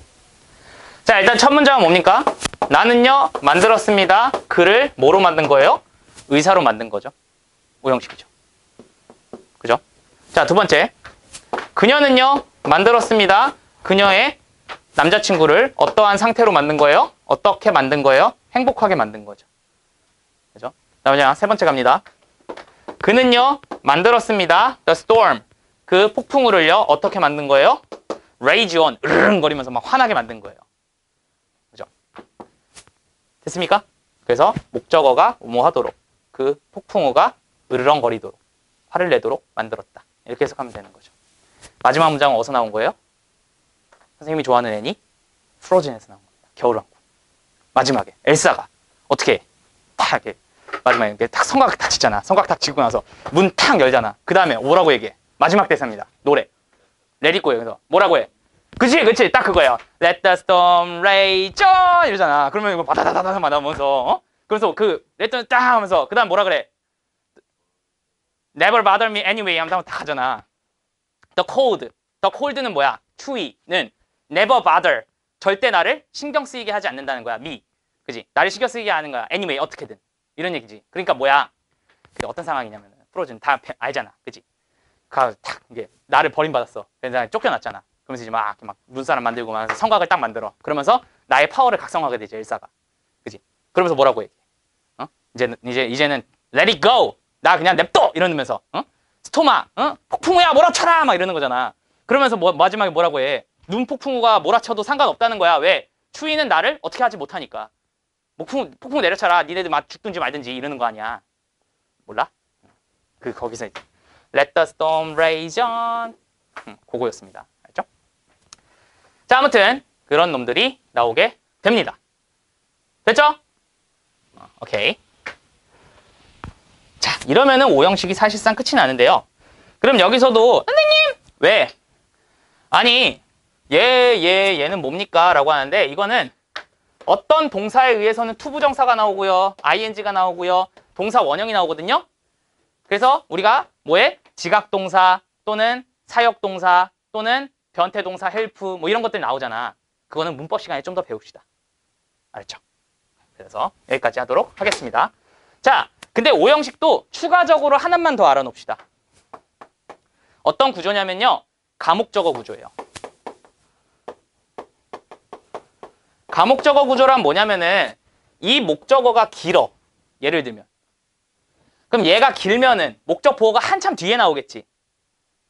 자, 일단 첫 문장은 뭡니까? 나는요, 만들었습니다. 그를 뭐로 만든 거예요? 의사로 만든 거죠. 5형식이죠. 그죠? 자, 두 번째. 그녀는요, 만들었습니다. 그녀의 남자친구를 어떠한 상태로 만든 거예요? 어떻게 만든 거예요? 행복하게 만든 거죠. 그죠? 다음에 세 번째 갑니다. 그는요, 만들었습니다. The storm. 그 폭풍우를요, 어떻게 만든 거예요? rage on, 으르렁거리면서 막 화나게 만든 거예요. 그죠? 됐습니까? 그래서 목적어가 뭐뭐 하도록, 그 폭풍우가 으르렁거리도록, 화를 내도록 만들었다. 이렇게 해석하면 되는 거죠. 마지막 문장은 어디서 나온 거예요? 선생님이 좋아하는 애니? 프로즌에서 나온 겁니다. 겨울왕국. 마지막에 엘사가 어떻게 딱 이렇게 마지막에 이렇게 딱 성곽 딱 치잖아. 성곽 딱 치고 나서 문 탁 열잖아. 그 다음에 뭐라고 얘기해? 마지막 대사입니다. 노래. Let it go예요. 그래서 뭐라고 해? 그치 딱 그거예요. Let the storm rage on 이러잖아. 그러면 이거 바다다다다 나오면서 그래서 그 Let the 딱 하면서 그 다음 뭐라 그래? Never bother me anyway 하면 딱 하잖아. The cold는 뭐야? 추위는 never bother 절대 나를 신경 쓰이게 하지 않는다는 거야. me 그지? 나를 신경 쓰이게 하는 거야. anyway 어떻게든 이런 얘기지. 그러니까 뭐야? 그게 어떤 상황이냐면 프로즌 다 알잖아. 그지? 탁 이게 나를 버림받았어. 그래서 쫓겨났잖아. 그러면서 이제 막 눈사람 만들고 막 성곽을 딱 만들어. 그러면서 나의 파워를 각성하게 되지 엘사가. 그지? 그러면서 뭐라고 얘기해? 이제는 let it go. 나 그냥 냅둬 이러면서 스토마 폭풍우야 몰아쳐라 막 이러는 거잖아. 그러면서 마지막에 뭐라고 해? 눈 폭풍우가 몰아쳐도 상관없다는 거야. 왜? 추위는 나를 어떻게 하지 못하니까. 폭풍우 내려쳐라. 니네들 막 죽든지 말든지 이러는 거 아니야. 몰라? 거기서 이제 Let the storm rage on. 그거였습니다. 알죠? 자, 아무튼 그런 놈들이 나오게 됩니다. 됐죠? 오케이. 자, 이러면은 오형식이 사실상 끝이 나는데요. 그럼 여기서도 선생님! 왜? 아니, 얘는 뭡니까? 라고 하는데 이거는 어떤 동사에 의해서는 투부정사가 나오고요. ing가 나오고요. 동사 원형이 나오거든요. 그래서 우리가 뭐에? 지각동사 또는 사역동사 또는 변태동사 help 뭐 이런 것들이 나오잖아. 그거는 문법 시간에 좀 더 배웁시다. 알죠? 그래서 여기까지 하도록 하겠습니다. 자, 근데 오형식도 추가적으로 하나만 더 알아놓읍시다. 어떤 구조냐면요. 가목적어 구조예요. 가목적어 구조란 뭐냐면은 이 목적어가 길어. 예를 들면. 그럼 얘가 길면은 목적 보어가 한참 뒤에 나오겠지.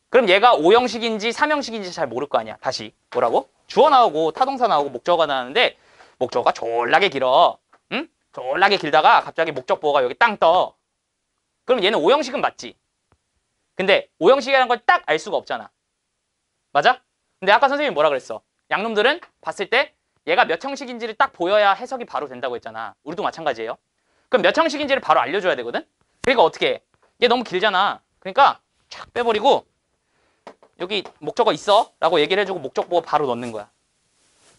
그럼 얘가 오형식인지 삼형식인지 잘 모를 거 아니야. 다시 뭐라고? 주어 나오고 타동사 나오고 목적어가 나오는데 목적어가 졸라게 길어. 응? 졸라게 길다가 갑자기 목적 보어가 여기 땅 떠. 그럼 얘는 오형식은 맞지. 근데 오형식이라는 걸 딱 알 수가 없잖아. 맞아? 근데 아까 선생님이 뭐라 그랬어? 양놈들은 봤을 때 얘가 몇 형식인지를 딱 보여야 해석이 바로 된다고 했잖아. 우리도 마찬가지예요. 그럼 몇 형식인지를 바로 알려줘야 되거든? 그러니까 어떻게 해? 얘 너무 길잖아. 그러니까 쫙 빼버리고 여기 목적어 있어 라고 얘기를 해주고 목적 보고 바로 넣는 거야.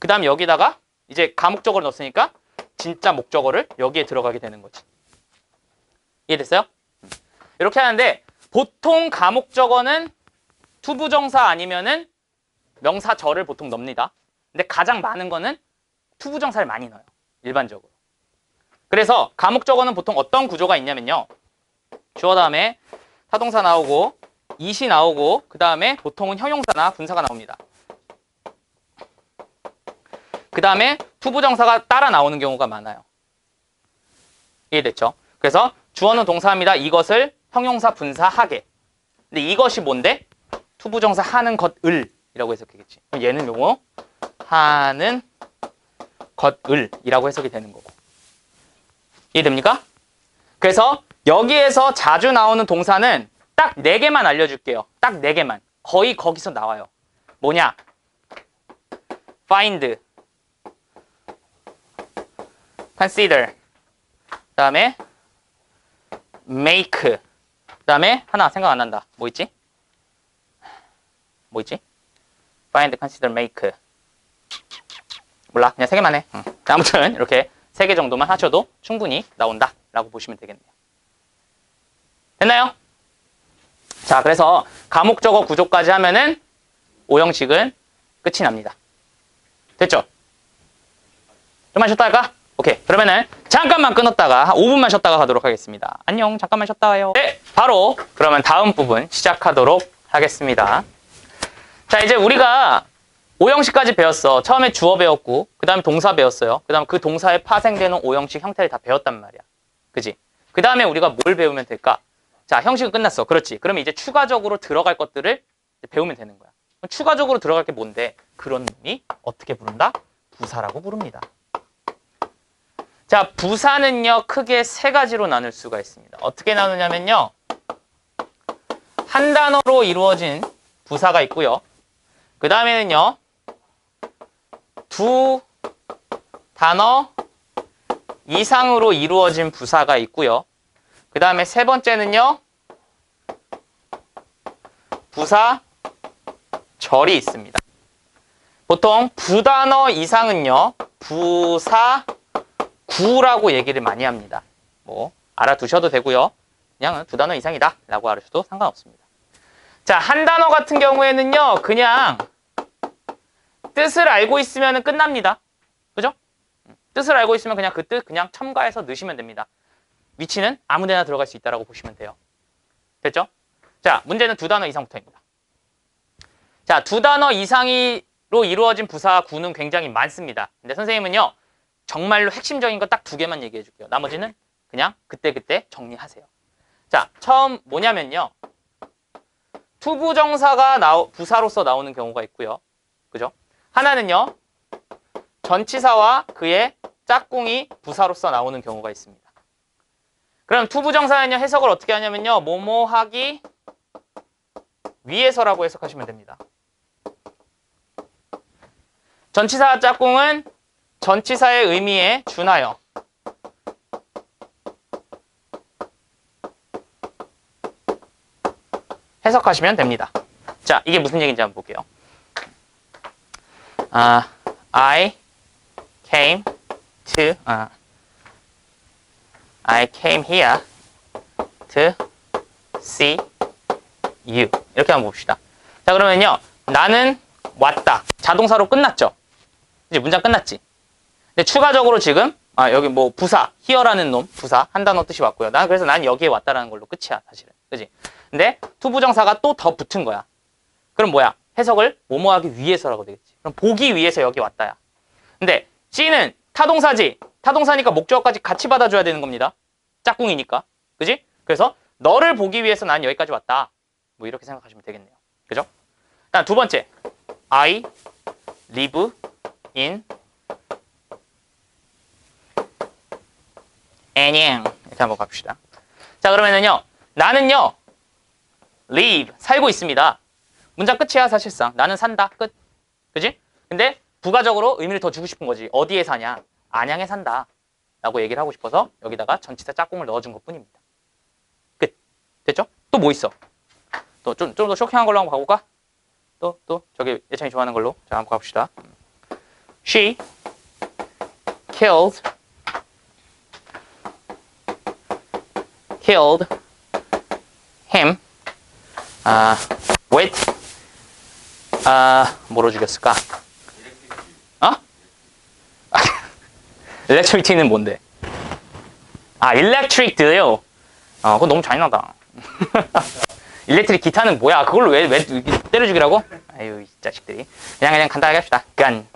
그 다음에 여기다가 이제 가목적어를 넣었으니까 진짜 목적어를 여기에 들어가게 되는 거지. 이해됐어요? 이렇게 하는데 보통 가목적어는 투부정사 아니면은 명사절을 보통 넣습니다. 근데 가장 많은 거는 투부정사를 많이 넣어요. 일반적으로. 그래서 가목적어는 보통 어떤 구조가 있냐면요. 주어 다음에 타동사 나오고 이시 나오고 그 다음에 보통은 형용사나 분사가 나옵니다. 그 다음에 투부정사가 따라 나오는 경우가 많아요. 이해됐죠? 그래서 주어는 동사입니다. 이것을 형용사 분사하게. 근데 이것이 뭔데? 투부정사 하는 것을 이라고 해석하겠지. 그럼 얘는 요거 하는 것을 이라고 해석이 되는 거고. 이해됩니까? 그래서 여기에서 자주 나오는 동사는 딱 4개만 알려줄게요. 딱 4개만. 거의 거기서 나와요. 뭐냐? find, consider, 그 다음에 make, 그 다음에 하나 생각 안 난다. 뭐 있지? 뭐 있지? find, consider, make. 몰라. 그냥 3개만 해. 아무튼 이렇게 3개 정도만 하셔도 충분히 나온다 라고 보시면 되겠네요. 됐나요? 자, 그래서 가목적어 구조까지 하면은 오형식은 끝이 납니다. 됐죠? 좀만 쉬었다 할까? 오케이. 그러면은 잠깐만 끊었다가 한 5분만 쉬었다가 가도록 하겠습니다. 안녕. 잠깐만 쉬었다 와요. 네, 바로 그러면 다음 부분 시작하도록 하겠습니다. 자, 이제 우리가 오형식까지 배웠어. 처음에 주어 배웠고 그 다음에 동사 배웠어요. 그 다음 그 동사에 파생되는 오형식 형태를 다 배웠단 말이야. 그지? 그 다음에 우리가 뭘 배우면 될까? 자, 형식은 끝났어. 그렇지. 그러면 이제 추가적으로 들어갈 것들을 배우면 되는 거야. 추가적으로 들어갈 게 뭔데? 그런 놈이 어떻게 부른다? 부사라고 부릅니다. 자, 부사는요 크게 3가지로 나눌 수가 있습니다. 어떻게 나누냐면요, 한 단어로 이루어진 부사가 있고요. 그 다음에는요, 두 단어 이상으로 이루어진 부사가 있고요. 그 다음에 세 번째는요, 부사 절이 있습니다. 보통 부단어 이상은요, 부사 구라고 얘기를 많이 합니다. 뭐 알아두셔도 되고요. 그냥 두 단어 이상이다 라고 알아주셔도 상관없습니다. 자, 한 단어 같은 경우에는요, 그냥 뜻을 알고 있으면 끝납니다. 그죠? 뜻을 알고 있으면 그냥 그 뜻 그냥 첨가해서 넣으시면 됩니다. 위치는 아무 데나 들어갈 수 있다고 보시면 돼요. 됐죠? 자, 문제는 두 단어 이상부터입니다. 자, 두 단어 이상으로 이루어진 부사 구는 굉장히 많습니다. 근데 선생님은요, 정말로 핵심적인 거 딱 두 개만 얘기해 줄게요. 나머지는 그냥 그때그때 정리하세요. 자, 처음 뭐냐면요, 투부정사가 부사로서 나오는 경우가 있고요. 그죠? 하나는요, 전치사와 그의 짝꿍이 부사로서 나오는 경우가 있습니다. 그럼 투부정사는요, 해석을 어떻게 하냐면요, 뭐뭐 하기 위해서라고 해석하시면 됩니다. 전치사와 짝꿍은 전치사의 의미에 준하여 해석하시면 됩니다. 자, 이게 무슨 얘기인지 한번 볼게요. I came here to see you. 이렇게 한번 봅시다. 자, 그러면요, 나는 왔다. 자동사로 끝났죠? 이제 문장 끝났지? 근데 추가적으로 지금 여기 뭐 부사, here라는 놈, 부사 한 단어 뜻이 왔고요. 그래서 난 여기에 왔다라는 걸로 끝이야, 사실은. 그지? 근데 투부정사가 또 더 붙은 거야. 그럼 뭐야? 해석을 뭐뭐 하기 위해서라고 되겠지. 그럼 보기 위해서 여기 왔다야. 근데 C는 타동사지. 타동사니까 목적어까지 같이 받아줘야 되는 겁니다. 짝꿍이니까. 그지? 그래서 너를 보기 위해서 난 여기까지 왔다. 뭐 이렇게 생각하시면 되겠네요. 그죠? 다음 두 번째. I live in Anyang. 이렇게 한번 갑시다. 자, 그러면은요, 나는요, live, 살고 있습니다. 문장 끝이야, 사실상. 나는 산다, 끝. 그지? 근데 부가적으로 의미를 더 주고 싶은 거지. 어디에 사냐? 안양에 산다. 라고 얘기를 하고 싶어서 여기다가 전치사 짝꿍을 넣어준 것 뿐입니다. 끝. 됐죠? 또 뭐 있어? 또 좀 더 쇼킹한 걸로 한번 가볼까? 또 저기 예찬이 좋아하는 걸로. 자, 한번 가봅시다. She killed him with 뭐로 죽였을까? 일렉트릭티는 뭔데? 일렉트릭트요? 그거 너무 잔인하다. 일렉트릭 기타는 뭐야? 그걸로 왜 때려 죽이라고? 아유, 이 자식들이. 그냥 간단하게 합시다. 간.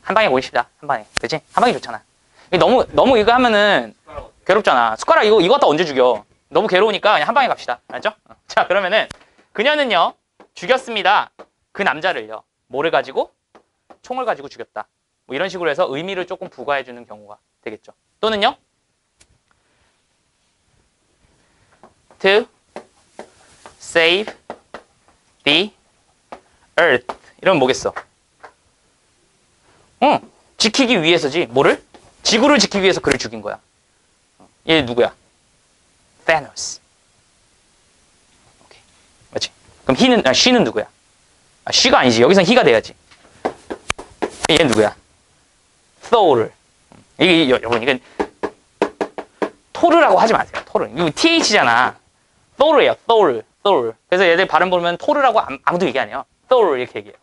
한 방에 모이십시다. 한 방에. 그치? 한 방에 좋잖아. 너무 이거 하면은 괴롭잖아. 숟가락 이거 갖다 언제 죽여? 너무 괴로우니까 그냥 한 방에 갑시다. 알았죠? 자, 그러면은 그녀는요, 죽였습니다. 그 남자를요. 뭐를 가지고? 총을 가지고 죽였다. 뭐 이런 식으로 해서 의미를 조금 부과해주는 경우가 되겠죠. 또는요, to save the earth. 이러면 뭐겠어? 지키기 위해서지. 뭐를? 지구를 지키기 위해서 그를 죽인 거야. 얘 누구야? Thanos. 오케이. 맞지? 그럼 she는 누구야? she가 아니지. 여기선 he가 돼야지. 얘는 누구야? Thor. 여러분, 이건 토르라고 하지 마세요. 토르. 이거 TH잖아. Thor이에요. Thor. 그래서 얘들 발음 보면 토르라고 아무도 얘기 안 해요. Thor 이렇게 얘기해요.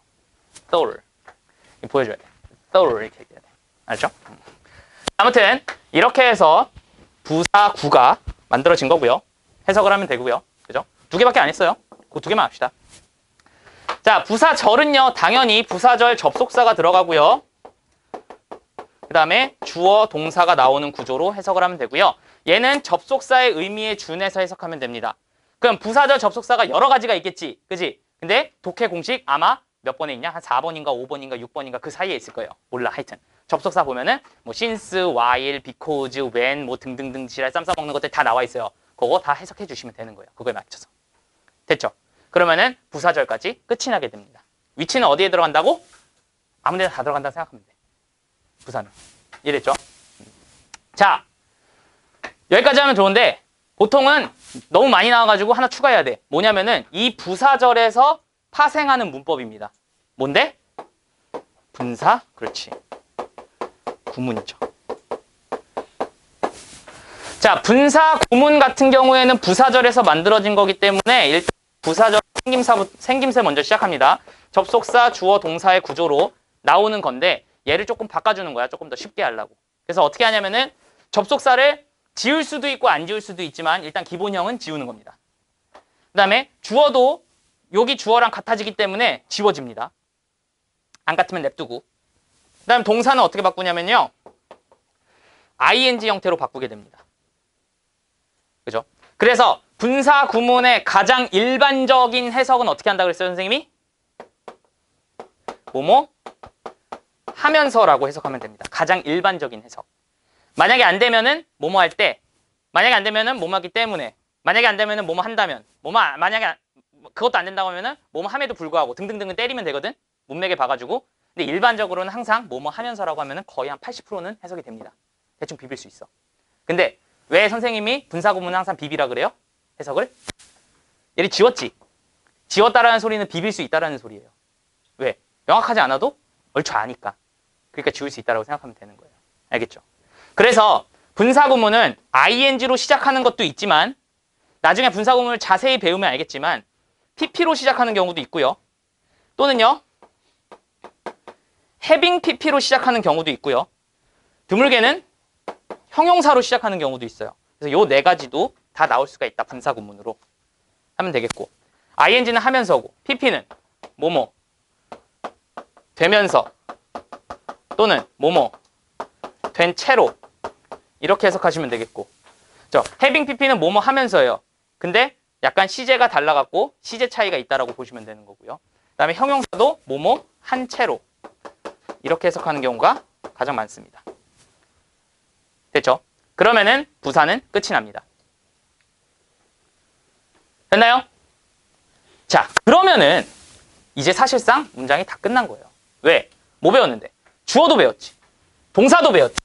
Thor. 보여줘야 돼. Thor 이렇게 얘기해야 돼. 알죠? 아무튼 이렇게 해서 부사 구가 만들어진 거고요. 해석을 하면 되고요. 그죠? 두 개밖에 안 했어요. 그 두 개만 합시다. 자, 부사절은요, 당연히 부사절 접속사가 들어가고요. 그 다음에 주어, 동사가 나오는 구조로 해석을 하면 되고요. 얘는 접속사의 의미에 준해서 해석하면 됩니다. 그럼 부사절 접속사가 여러 가지가 있겠지. 그지? 근데 독해 공식 아마 몇 번에 있냐? 한 4번인가 5번인가 6번인가 그 사이에 있을 거예요. 몰라, 하여튼. 접속사 보면은 뭐 since, while, because, when 뭐 등등등 지랄 쌈 싸먹는 것들 다 나와 있어요. 그거 다 해석해 주시면 되는 거예요. 그거에 맞춰서. 됐죠? 그러면은 부사절까지 끝이 나게 됩니다. 위치는 어디에 들어간다고? 아무 데나 다 들어간다고 생각하면 돼. 부사는. 이해됐죠? 자, 여기까지 하면 좋은데 보통은 너무 많이 나와가지고 하나 추가해야 돼. 뭐냐면은 이 부사절에서 파생하는 문법입니다. 뭔데? 분사? 그렇지. 구문이죠. 자, 분사 구문 같은 경우에는 부사절에서 만들어진 거기 때문에 일단 부사절 생김새 먼저 시작합니다. 접속사, 주어, 동사의 구조로 나오는 건데 얘를 조금 바꿔주는 거야. 조금 더 쉽게 하려고. 그래서 어떻게 하냐면은 접속사를 지울 수도 있고 안 지울 수도 있지만 일단 기본형은 지우는 겁니다. 그 다음에 주어도 여기 주어랑 같아지기 때문에 지워집니다. 안 같으면 냅두고. 그 다음에 동사는 어떻게 바꾸냐면요. ing 형태로 바꾸게 됩니다. 그죠? 그래서 분사 구문의 가장 일반적인 해석은 어떻게 한다고 그랬어요, 선생님이? 뭐뭐 하면서라고 해석하면 됩니다. 가장 일반적인 해석. 만약에 안 되면은 뭐뭐 할 때, 만약에 안 되면은 뭐뭐 하기 때문에, 만약에 안 되면은 뭐뭐 한다면, 만약에 그것도 안 된다고 하면은 뭐뭐 함에도 불구하고 등등등을 때리면 되거든. 문맥에 봐가지고. 근데 일반적으로는 항상 뭐뭐 하면서라고 하면은 거의 한 80%는 해석이 됩니다. 대충 비빌 수 있어. 근데 왜 선생님이 분사 구문은 항상 비비라 그래요? 해석을? 얘를 지웠지. 지웠다라는 소리는 비빌 수 있다라는 소리예요. 왜? 명확하지 않아도 얼추 아니까. 그러니까 지울 수 있다라고 생각하면 되는 거예요. 알겠죠? 그래서 분사 구문은 ing로 시작하는 것도 있지만 나중에 분사 구문을 자세히 배우면 알겠지만 pp로 시작하는 경우도 있고요. 또는요. having pp로 시작하는 경우도 있고요. 드물게는 형용사로 시작하는 경우도 있어요. 그래서 요 네 가지도 다 나올 수가 있다. 분사 구문으로 하면 되겠고 ing는 하면서고 pp는 뭐뭐 되면서 또는 뭐뭐 된 채로 이렇게 해석하시면 되겠고 having pp는 뭐뭐 하면서예요. 근데 약간 시제가 달라갖고 시제 차이가 있다라고 보시면 되는 거고요. 그 다음에 형용사도 뭐뭐 한 채로 이렇게 해석하는 경우가 가장 많습니다. 됐죠? 그러면은 부사는 끝이 납니다. 됐나요? 자, 그러면은 이제 사실상 문장이 다 끝난 거예요. 왜? 뭐 배웠는데? 주어도 배웠지. 동사도 배웠지.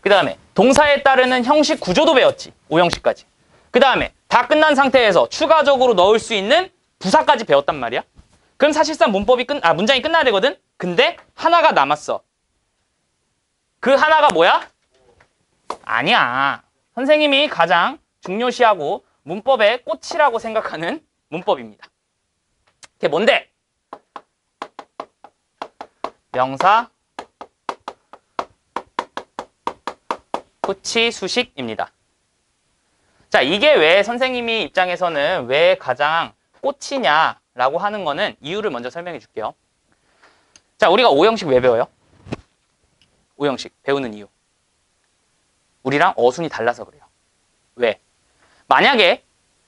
그 다음에 동사에 따르는 형식 구조도 배웠지. 5형식까지. 그 다음에 다 끝난 상태에서 추가적으로 넣을 수 있는 부사까지 배웠단 말이야. 그럼 사실상 문장이 끝나야 되거든? 근데 하나가 남았어. 그 하나가 뭐야? 아니야. 선생님이 가장 중요시하고 문법의 꽃이라고 생각하는 문법입니다. 그게 뭔데? 명사, 꽃이 수식입니다. 자, 이게 왜 선생님이 입장에서는 왜 가장 꽃이냐라고 하는 거는 이유를 먼저 설명해 줄게요. 자, 우리가 5형식 왜 배워요? 5형식 배우는 이유. 우리랑 어순이 달라서 그래요. 왜? 만약에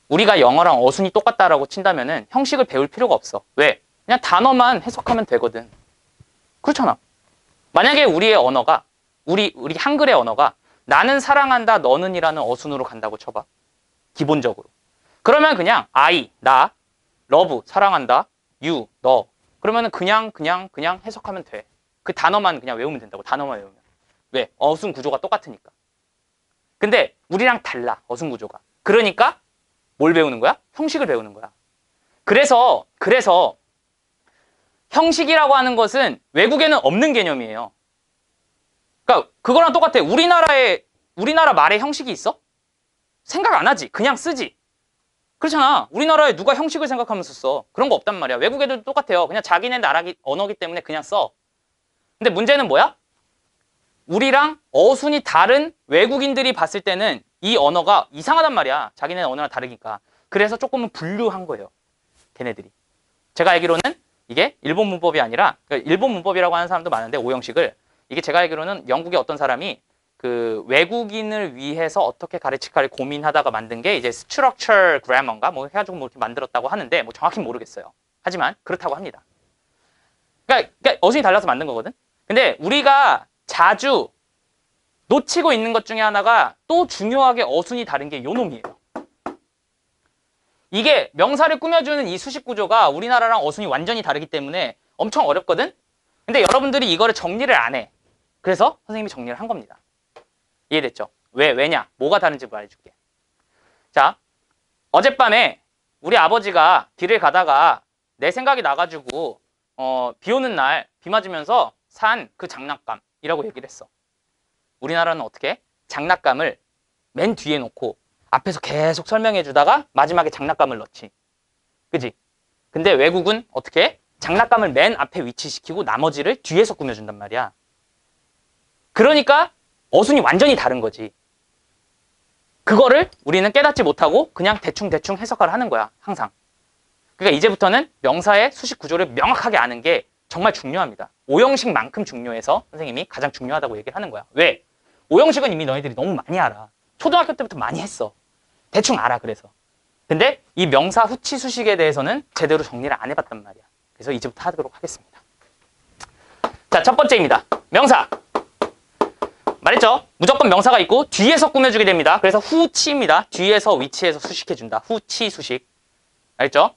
우리가 영어랑 어순이 똑같다라고 친다면은 형식을 배울 필요가 없어. 왜? 그냥 단어만 해석하면 되거든. 그렇잖아. 만약에 우리의 언어가 우리 한글의 언어가 나는 사랑한다 너는이라는 어순으로 간다고 쳐봐. 기본적으로. 그러면 그냥 I, 나, love, 사랑한다, you, 너. 그러면은 그냥 해석하면 돼. 그 단어만 그냥 외우면 된다고. 단어만 외우면. 왜? 어순 구조가 똑같으니까. 근데 우리랑 달라. 어순 구조가. 그러니까 뭘 배우는 거야? 형식을 배우는 거야. 그래서 형식이라고 하는 것은 외국에는 없는 개념이에요. 그러니까 그거랑 똑같아. 우리나라 말에 형식이 있어? 생각 안 하지. 그냥 쓰지. 그렇잖아. 우리나라에 누가 형식을 생각하면서 써. 그런 거 없단 말이야. 외국 애들도 똑같아요. 그냥 자기네 나라 언어기 때문에 그냥 써. 근데 문제는 뭐야? 우리랑 어순이 다른 외국인들이 봤을 때는 이 언어가 이상하단 말이야. 자기네 언어랑 다르니까. 그래서 조금은 분류한 거예요. 걔네들이. 제가 알기로는 이게 일본 문법이 아니라, 그러니까 일본 문법이라고 하는 사람도 많은데 5형식을, 이게 제가 알기로는 영국의 어떤 사람이 그 외국인을 위해서 어떻게 가르칠까를 고민하다가 만든 게 이제 structure grammar인가 뭐 해가지고 뭐 이렇게 만들었다고 하는데 뭐 정확히는 모르겠어요. 하지만 그렇다고 합니다. 그러니까 어순이 달라서 만든 거거든. 근데 우리가 자주 놓치고 있는 것 중에 하나가 또 중요하게 어순이 다른 게 요 놈이에요. 이게 명사를 꾸며주는 이 수식 구조가 우리나라랑 어순이 완전히 다르기 때문에 엄청 어렵거든? 근데 여러분들이 이거를 정리를 안 해. 그래서 선생님이 정리를 한 겁니다. 이해됐죠? 왜냐? 뭐가 다른지 말해줄게. 자, 어젯밤에 우리 아버지가 길을 가다가 내 생각이 나가지고 비 오는 날 비 맞으면서 산 그 장난감이라고 얘기를 했어. 우리나라는 어떻게? 장난감을 맨 뒤에 놓고 앞에서 계속 설명해 주다가 마지막에 장난감을 넣지. 그지? 근데 외국은 어떻게? 장난감을 맨 앞에 위치시키고 나머지를 뒤에서 꾸며준단 말이야. 그러니까 어순이 완전히 다른 거지. 그거를 우리는 깨닫지 못하고 그냥 대충 해석을 하는 거야. 항상. 그러니까 이제부터는 명사의 수식 구조를 명확하게 아는 게 정말 중요합니다. 오형식만큼 중요해서 선생님이 가장 중요하다고 얘기를 하는 거야. 왜? 오형식은 이미 너희들이 너무 많이 알아. 초등학교 때부터 많이 했어. 대충 알아. 그래서. 근데 이 명사 후치 수식에 대해서는 제대로 정리를 안 해봤단 말이야. 그래서 이제부터 하도록 하겠습니다. 자, 첫 번째입니다. 명사. 말했죠? 무조건 명사가 있고 뒤에서 꾸며주게 됩니다. 그래서 후치입니다. 뒤에서 위치해서 수식해준다. 후치 수식. 알겠죠?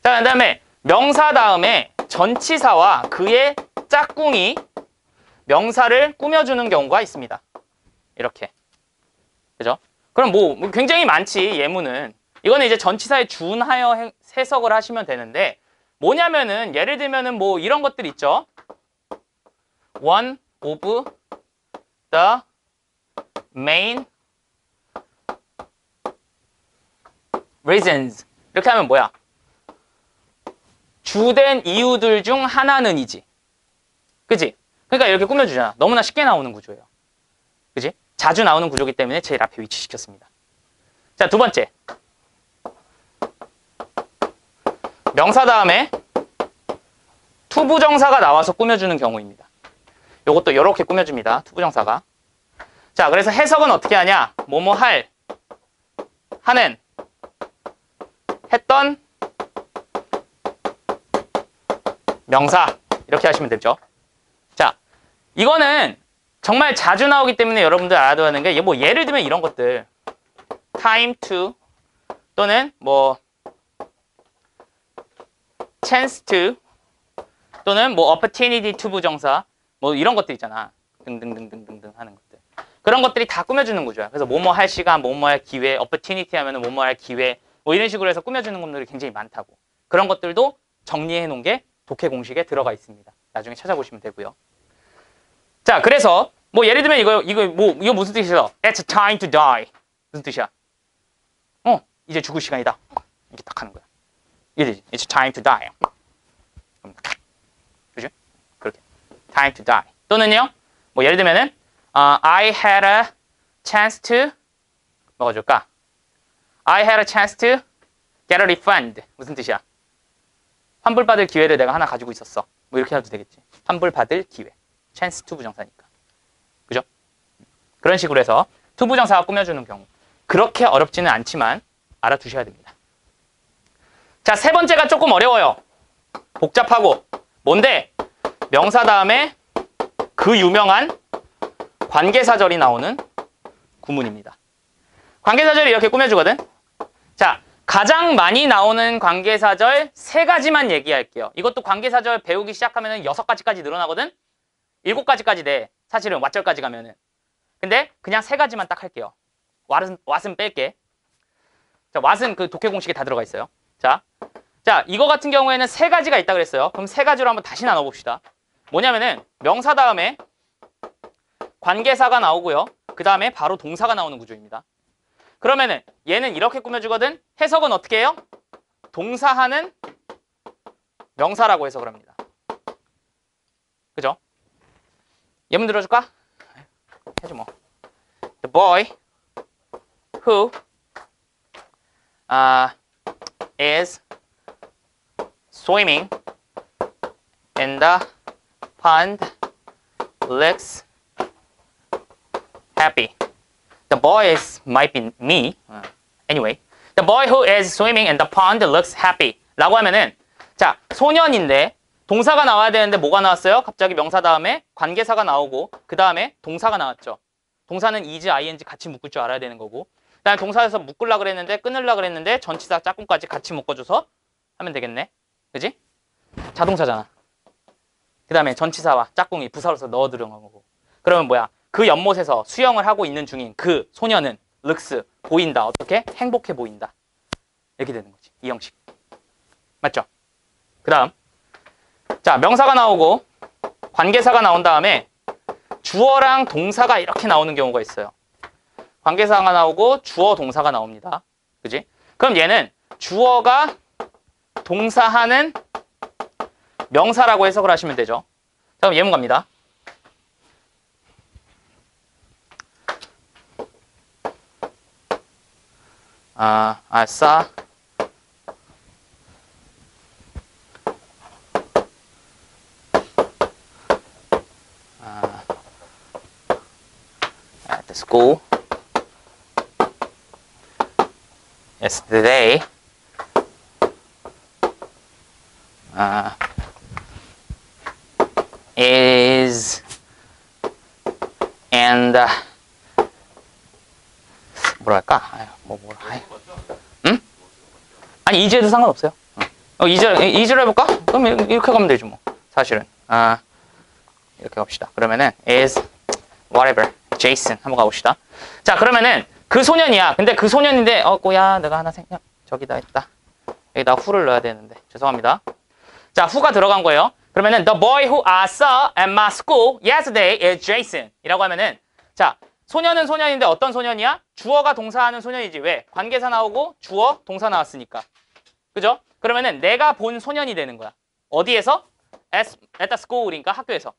자, 그 다음에 명사 다음에 전치사와 그의 짝꿍이 명사를 꾸며주는 경우가 있습니다. 이렇게. 그죠? 그럼 뭐 굉장히 많지, 예문은. 이거는 이제 전치사에 준하여 해석을 하시면 되는데, 뭐냐면은, 예를 들면은 뭐 이런 것들 있죠? One of the main reasons. 이렇게 하면 뭐야? 주된 이유들 중 하나는이지. 그지? 그러니까 이렇게 꾸며주잖아. 너무나 쉽게 나오는 구조예요. 그지? 자주 나오는 구조이기 때문에 제일 앞에 위치시켰습니다. 자, 두 번째. 명사 다음에 투부정사가 나와서 꾸며주는 경우입니다. 요것도 이렇게 꾸며줍니다. 투부정사가. 자, 그래서 해석은 어떻게 하냐? 뭐뭐 할, 하는, 했던, 명사. 이렇게 하시면 되죠. 자, 이거는 정말 자주 나오기 때문에 여러분들 알아둬야 하는 게, 뭐 예를 들면 이런 것들. time to, 또는 뭐 chance to, 또는 뭐 opportunity to 부정사, 뭐 이런 것들 있잖아. 등등등등등등 하는 것들. 그런 것들이 다 꾸며주는 구조야. 그래서 뭐뭐 할 시간, 뭐뭐 할 기회, opportunity 하면은 뭐뭐 할 기회, 뭐 이런 식으로 해서 꾸며주는 것들이 굉장히 많다고. 그런 것들도 정리해 놓은 게 독해 공식에 들어가 있습니다. 나중에 찾아보시면 되고요. 자, 그래서 뭐 예를 들면 이거 무슨 뜻이야? It's time to die. 무슨 뜻이야? 이제 죽을 시간이다. 이렇게 딱 하는 거야. 이게 It's time to die. 그죠? 그렇게. Time to die. 또는요, 뭐 예를 들면은 I had a chance to 뭐가 좋을까? I had a chance to get a refund. 무슨 뜻이야? 환불받을 기회를 내가 하나 가지고 있었어. 뭐 이렇게 해도 되겠지. 환불받을 기회. chance to 부정사니까. 그죠? 그런 식으로 해서 to 부정사가 꾸며주는 경우. 그렇게 어렵지는 않지만 알아두셔야 됩니다. 자, 세 번째가 조금 어려워요. 복잡하고. 뭔데? 명사 다음에 그 유명한 관계사절이 나오는 구문입니다. 관계사절이 이렇게 꾸며주거든. 자, 가장 많이 나오는 관계사절 3가지만 얘기할게요. 이것도 관계사절 배우기 시작하면 6가지까지 늘어나거든. 7가지까지 돼. 사실은 왓절까지 가면은. 근데 그냥 3가지만 딱 할게요. 왓은 뺄게. 자, 왓은 그 독해 공식에 다 들어가 있어요. 자, 이거 같은 경우에는 3가지가 있다 그랬어요. 그럼 3가지로 한번 다시 나눠봅시다. 뭐냐면은 명사 다음에 관계사가 나오고요. 그 다음에 바로 동사가 나오는 구조입니다. 그러면은 얘는 이렇게 꾸며주거든. 해석은 어떻게 해요? 동사하는 명사라고 해석을 합니다. 그죠? 예문 들어줄까? 해줘 뭐. The boy who is swimming in the pond looks happy. The boy might be me. Anyway, the boy who is swimming in the pond looks happy. 라고 하면은, 자, 소년인데 동사가 나와야 되는데 뭐가 나왔어요? 갑자기 명사 다음에 관계사가 나오고 그 다음에 동사가 나왔죠. 동사는 is, ing 같이 묶을 줄 알아야 되는 거고, 그다음에 동사에서 묶으려 그랬는데 끊으려 그랬는데 전치사 짝꿍까지 같이 묶어줘서 하면 되겠네. 그지? 자동사잖아. 그다음에 전치사와 짝꿍이 부사로서 넣어 들어간 거고. 그러면 뭐야? 그 연못에서 수영을 하고 있는 중인 그 소녀는 looks 보인다. 어떻게? 행복해 보인다. 이렇게 되는 거지. 이 형식. 맞죠? 그다음 자, 명사가 나오고 관계사가 나온 다음에 주어랑 동사가 이렇게 나오는 경우가 있어요. 관계사가 나오고 주어 동사가 나옵니다. 그지? 그럼 얘는 주어가 동사하는 명사라고 해석을 하시면 되죠. 자, 그럼 예문 갑니다. 아싸. At the school yesterday, is and 뭐랄까? 응? 아니 이제도 상관없어요. 이제로 해볼까? 그럼 이렇게 가면 되지 뭐. 사실은 이렇게 갑시다. 그러면은 is whatever Jason 한번 가봅시다. 자, 그러면은 그 소년이야. 근데 그 소년인데 꼬야 내가 하나 생각 저기다 했다. 여기다 who를 넣어야 되는데 죄송합니다. 자, who가 들어간 거예요. 그러면은 the boy who I saw at my school yesterday is Jason 이라고 하면은 자, 소년은 소년인데 어떤 소년이야? 주어가 동사하는 소년이지. 왜? 관계사 나오고 주어 동사 나왔으니까. 그죠? 그러면은 내가 본 소년이 되는 거야. 어디에서? at the school이니까 학교에서.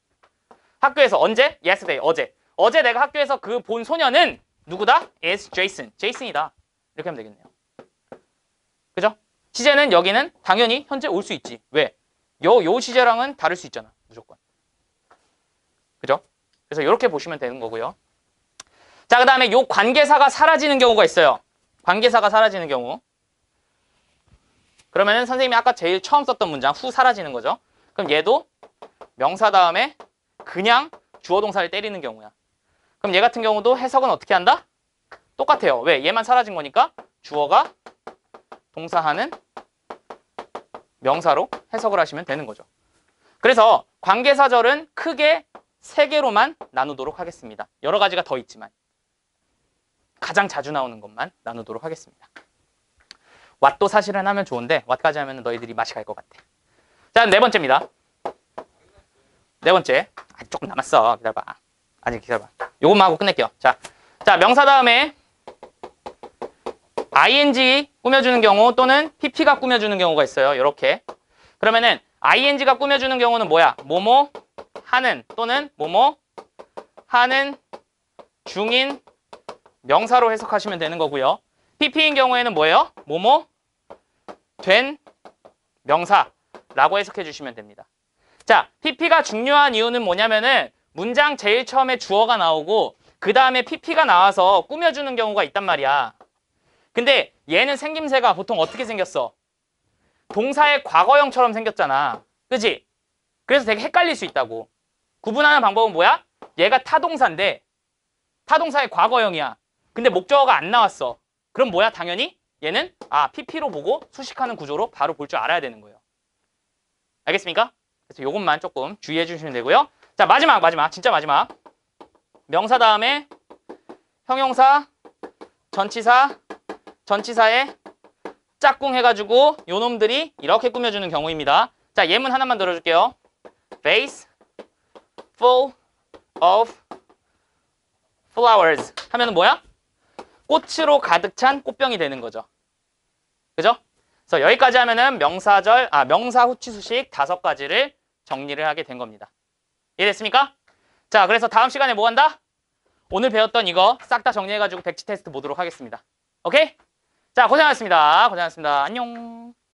학교에서 언제? yesterday 어제. 어제 내가 학교에서 그 본 소년은 누구다? is Jason. 제이슨이다. 이렇게 하면 되겠네요. 그죠? 시제는 여기는 당연히 현재 올 수 있지. 왜? 요 시제랑은 다를 수 있잖아. 무조건. 그죠? 그래서 이렇게 보시면 되는 거고요. 자, 그 다음에 요 관계사가 사라지는 경우가 있어요. 관계사가 사라지는 경우. 그러면은 선생님이 아까 제일 처음 썼던 문장 후 사라지는 거죠. 그럼 얘도 명사 다음에 그냥 주어 동사를 때리는 경우야. 그럼 얘 같은 경우도 해석은 어떻게 한다? 똑같아요. 왜? 얘만 사라진 거니까 주어가 동사하는 명사로 해석을 하시면 되는 거죠. 그래서 관계사절은 크게 3개로만 나누도록 하겠습니다. 여러 가지가 더 있지만 가장 자주 나오는 것만 나누도록 하겠습니다. what도 사실은 하면 좋은데 what까지 하면 너희들이 맛이 갈 것 같아. 자, 4번째입니다. 4번째. 조금 남았어. 기다려봐. 아직 기다려봐. 요것만 하고 끝낼게요. 자, 명사 다음에 ing 꾸며주는 경우 또는 pp가 꾸며주는 경우가 있어요. 이렇게. 그러면은 ing가 꾸며주는 경우는 뭐야? 뭐뭐 하는 또는 뭐뭐 하는 중인 명사로 해석하시면 되는 거고요. pp인 경우에는 뭐예요? 뭐뭐 된 명사라고 해석해 주시면 됩니다. 자, pp가 중요한 이유는 뭐냐면은 문장 제일 처음에 주어가 나오고 그 다음에 pp가 나와서 꾸며주는 경우가 있단 말이야. 근데 얘는 생김새가 보통 어떻게 생겼어? 동사의 과거형처럼 생겼잖아. 그지? 그래서 되게 헷갈릴 수 있다고. 구분하는 방법은 뭐야? 얘가 타동사인데 타동사의 과거형이야. 근데 목적어가 안 나왔어. 그럼 뭐야? 당연히 얘는 pp로 보고 수식하는 구조로 바로 볼 줄 알아야 되는 거예요. 알겠습니까? 그래서 이것만 조금 주의해 주시면 되고요. 자, 마지막 진짜 마지막. 명사 다음에 형용사, 전치사에 짝꿍 해가지고 요 놈들이 이렇게 꾸며주는 경우입니다. 자, 예문 하나만 들어줄게요. Vase full of flowers 하면은 뭐야? 꽃으로 가득 찬 꽃병이 되는 거죠. 그죠? 그래서 여기까지 하면은 명사 후치 수식 5가지를 정리를 하게 된 겁니다. 이해됐습니까? 자, 그래서 다음 시간에 뭐 한다? 오늘 배웠던 이거 싹 다 정리해가지고 백지 테스트 보도록 하겠습니다. 오케이? 자, 고생하셨습니다. 안녕.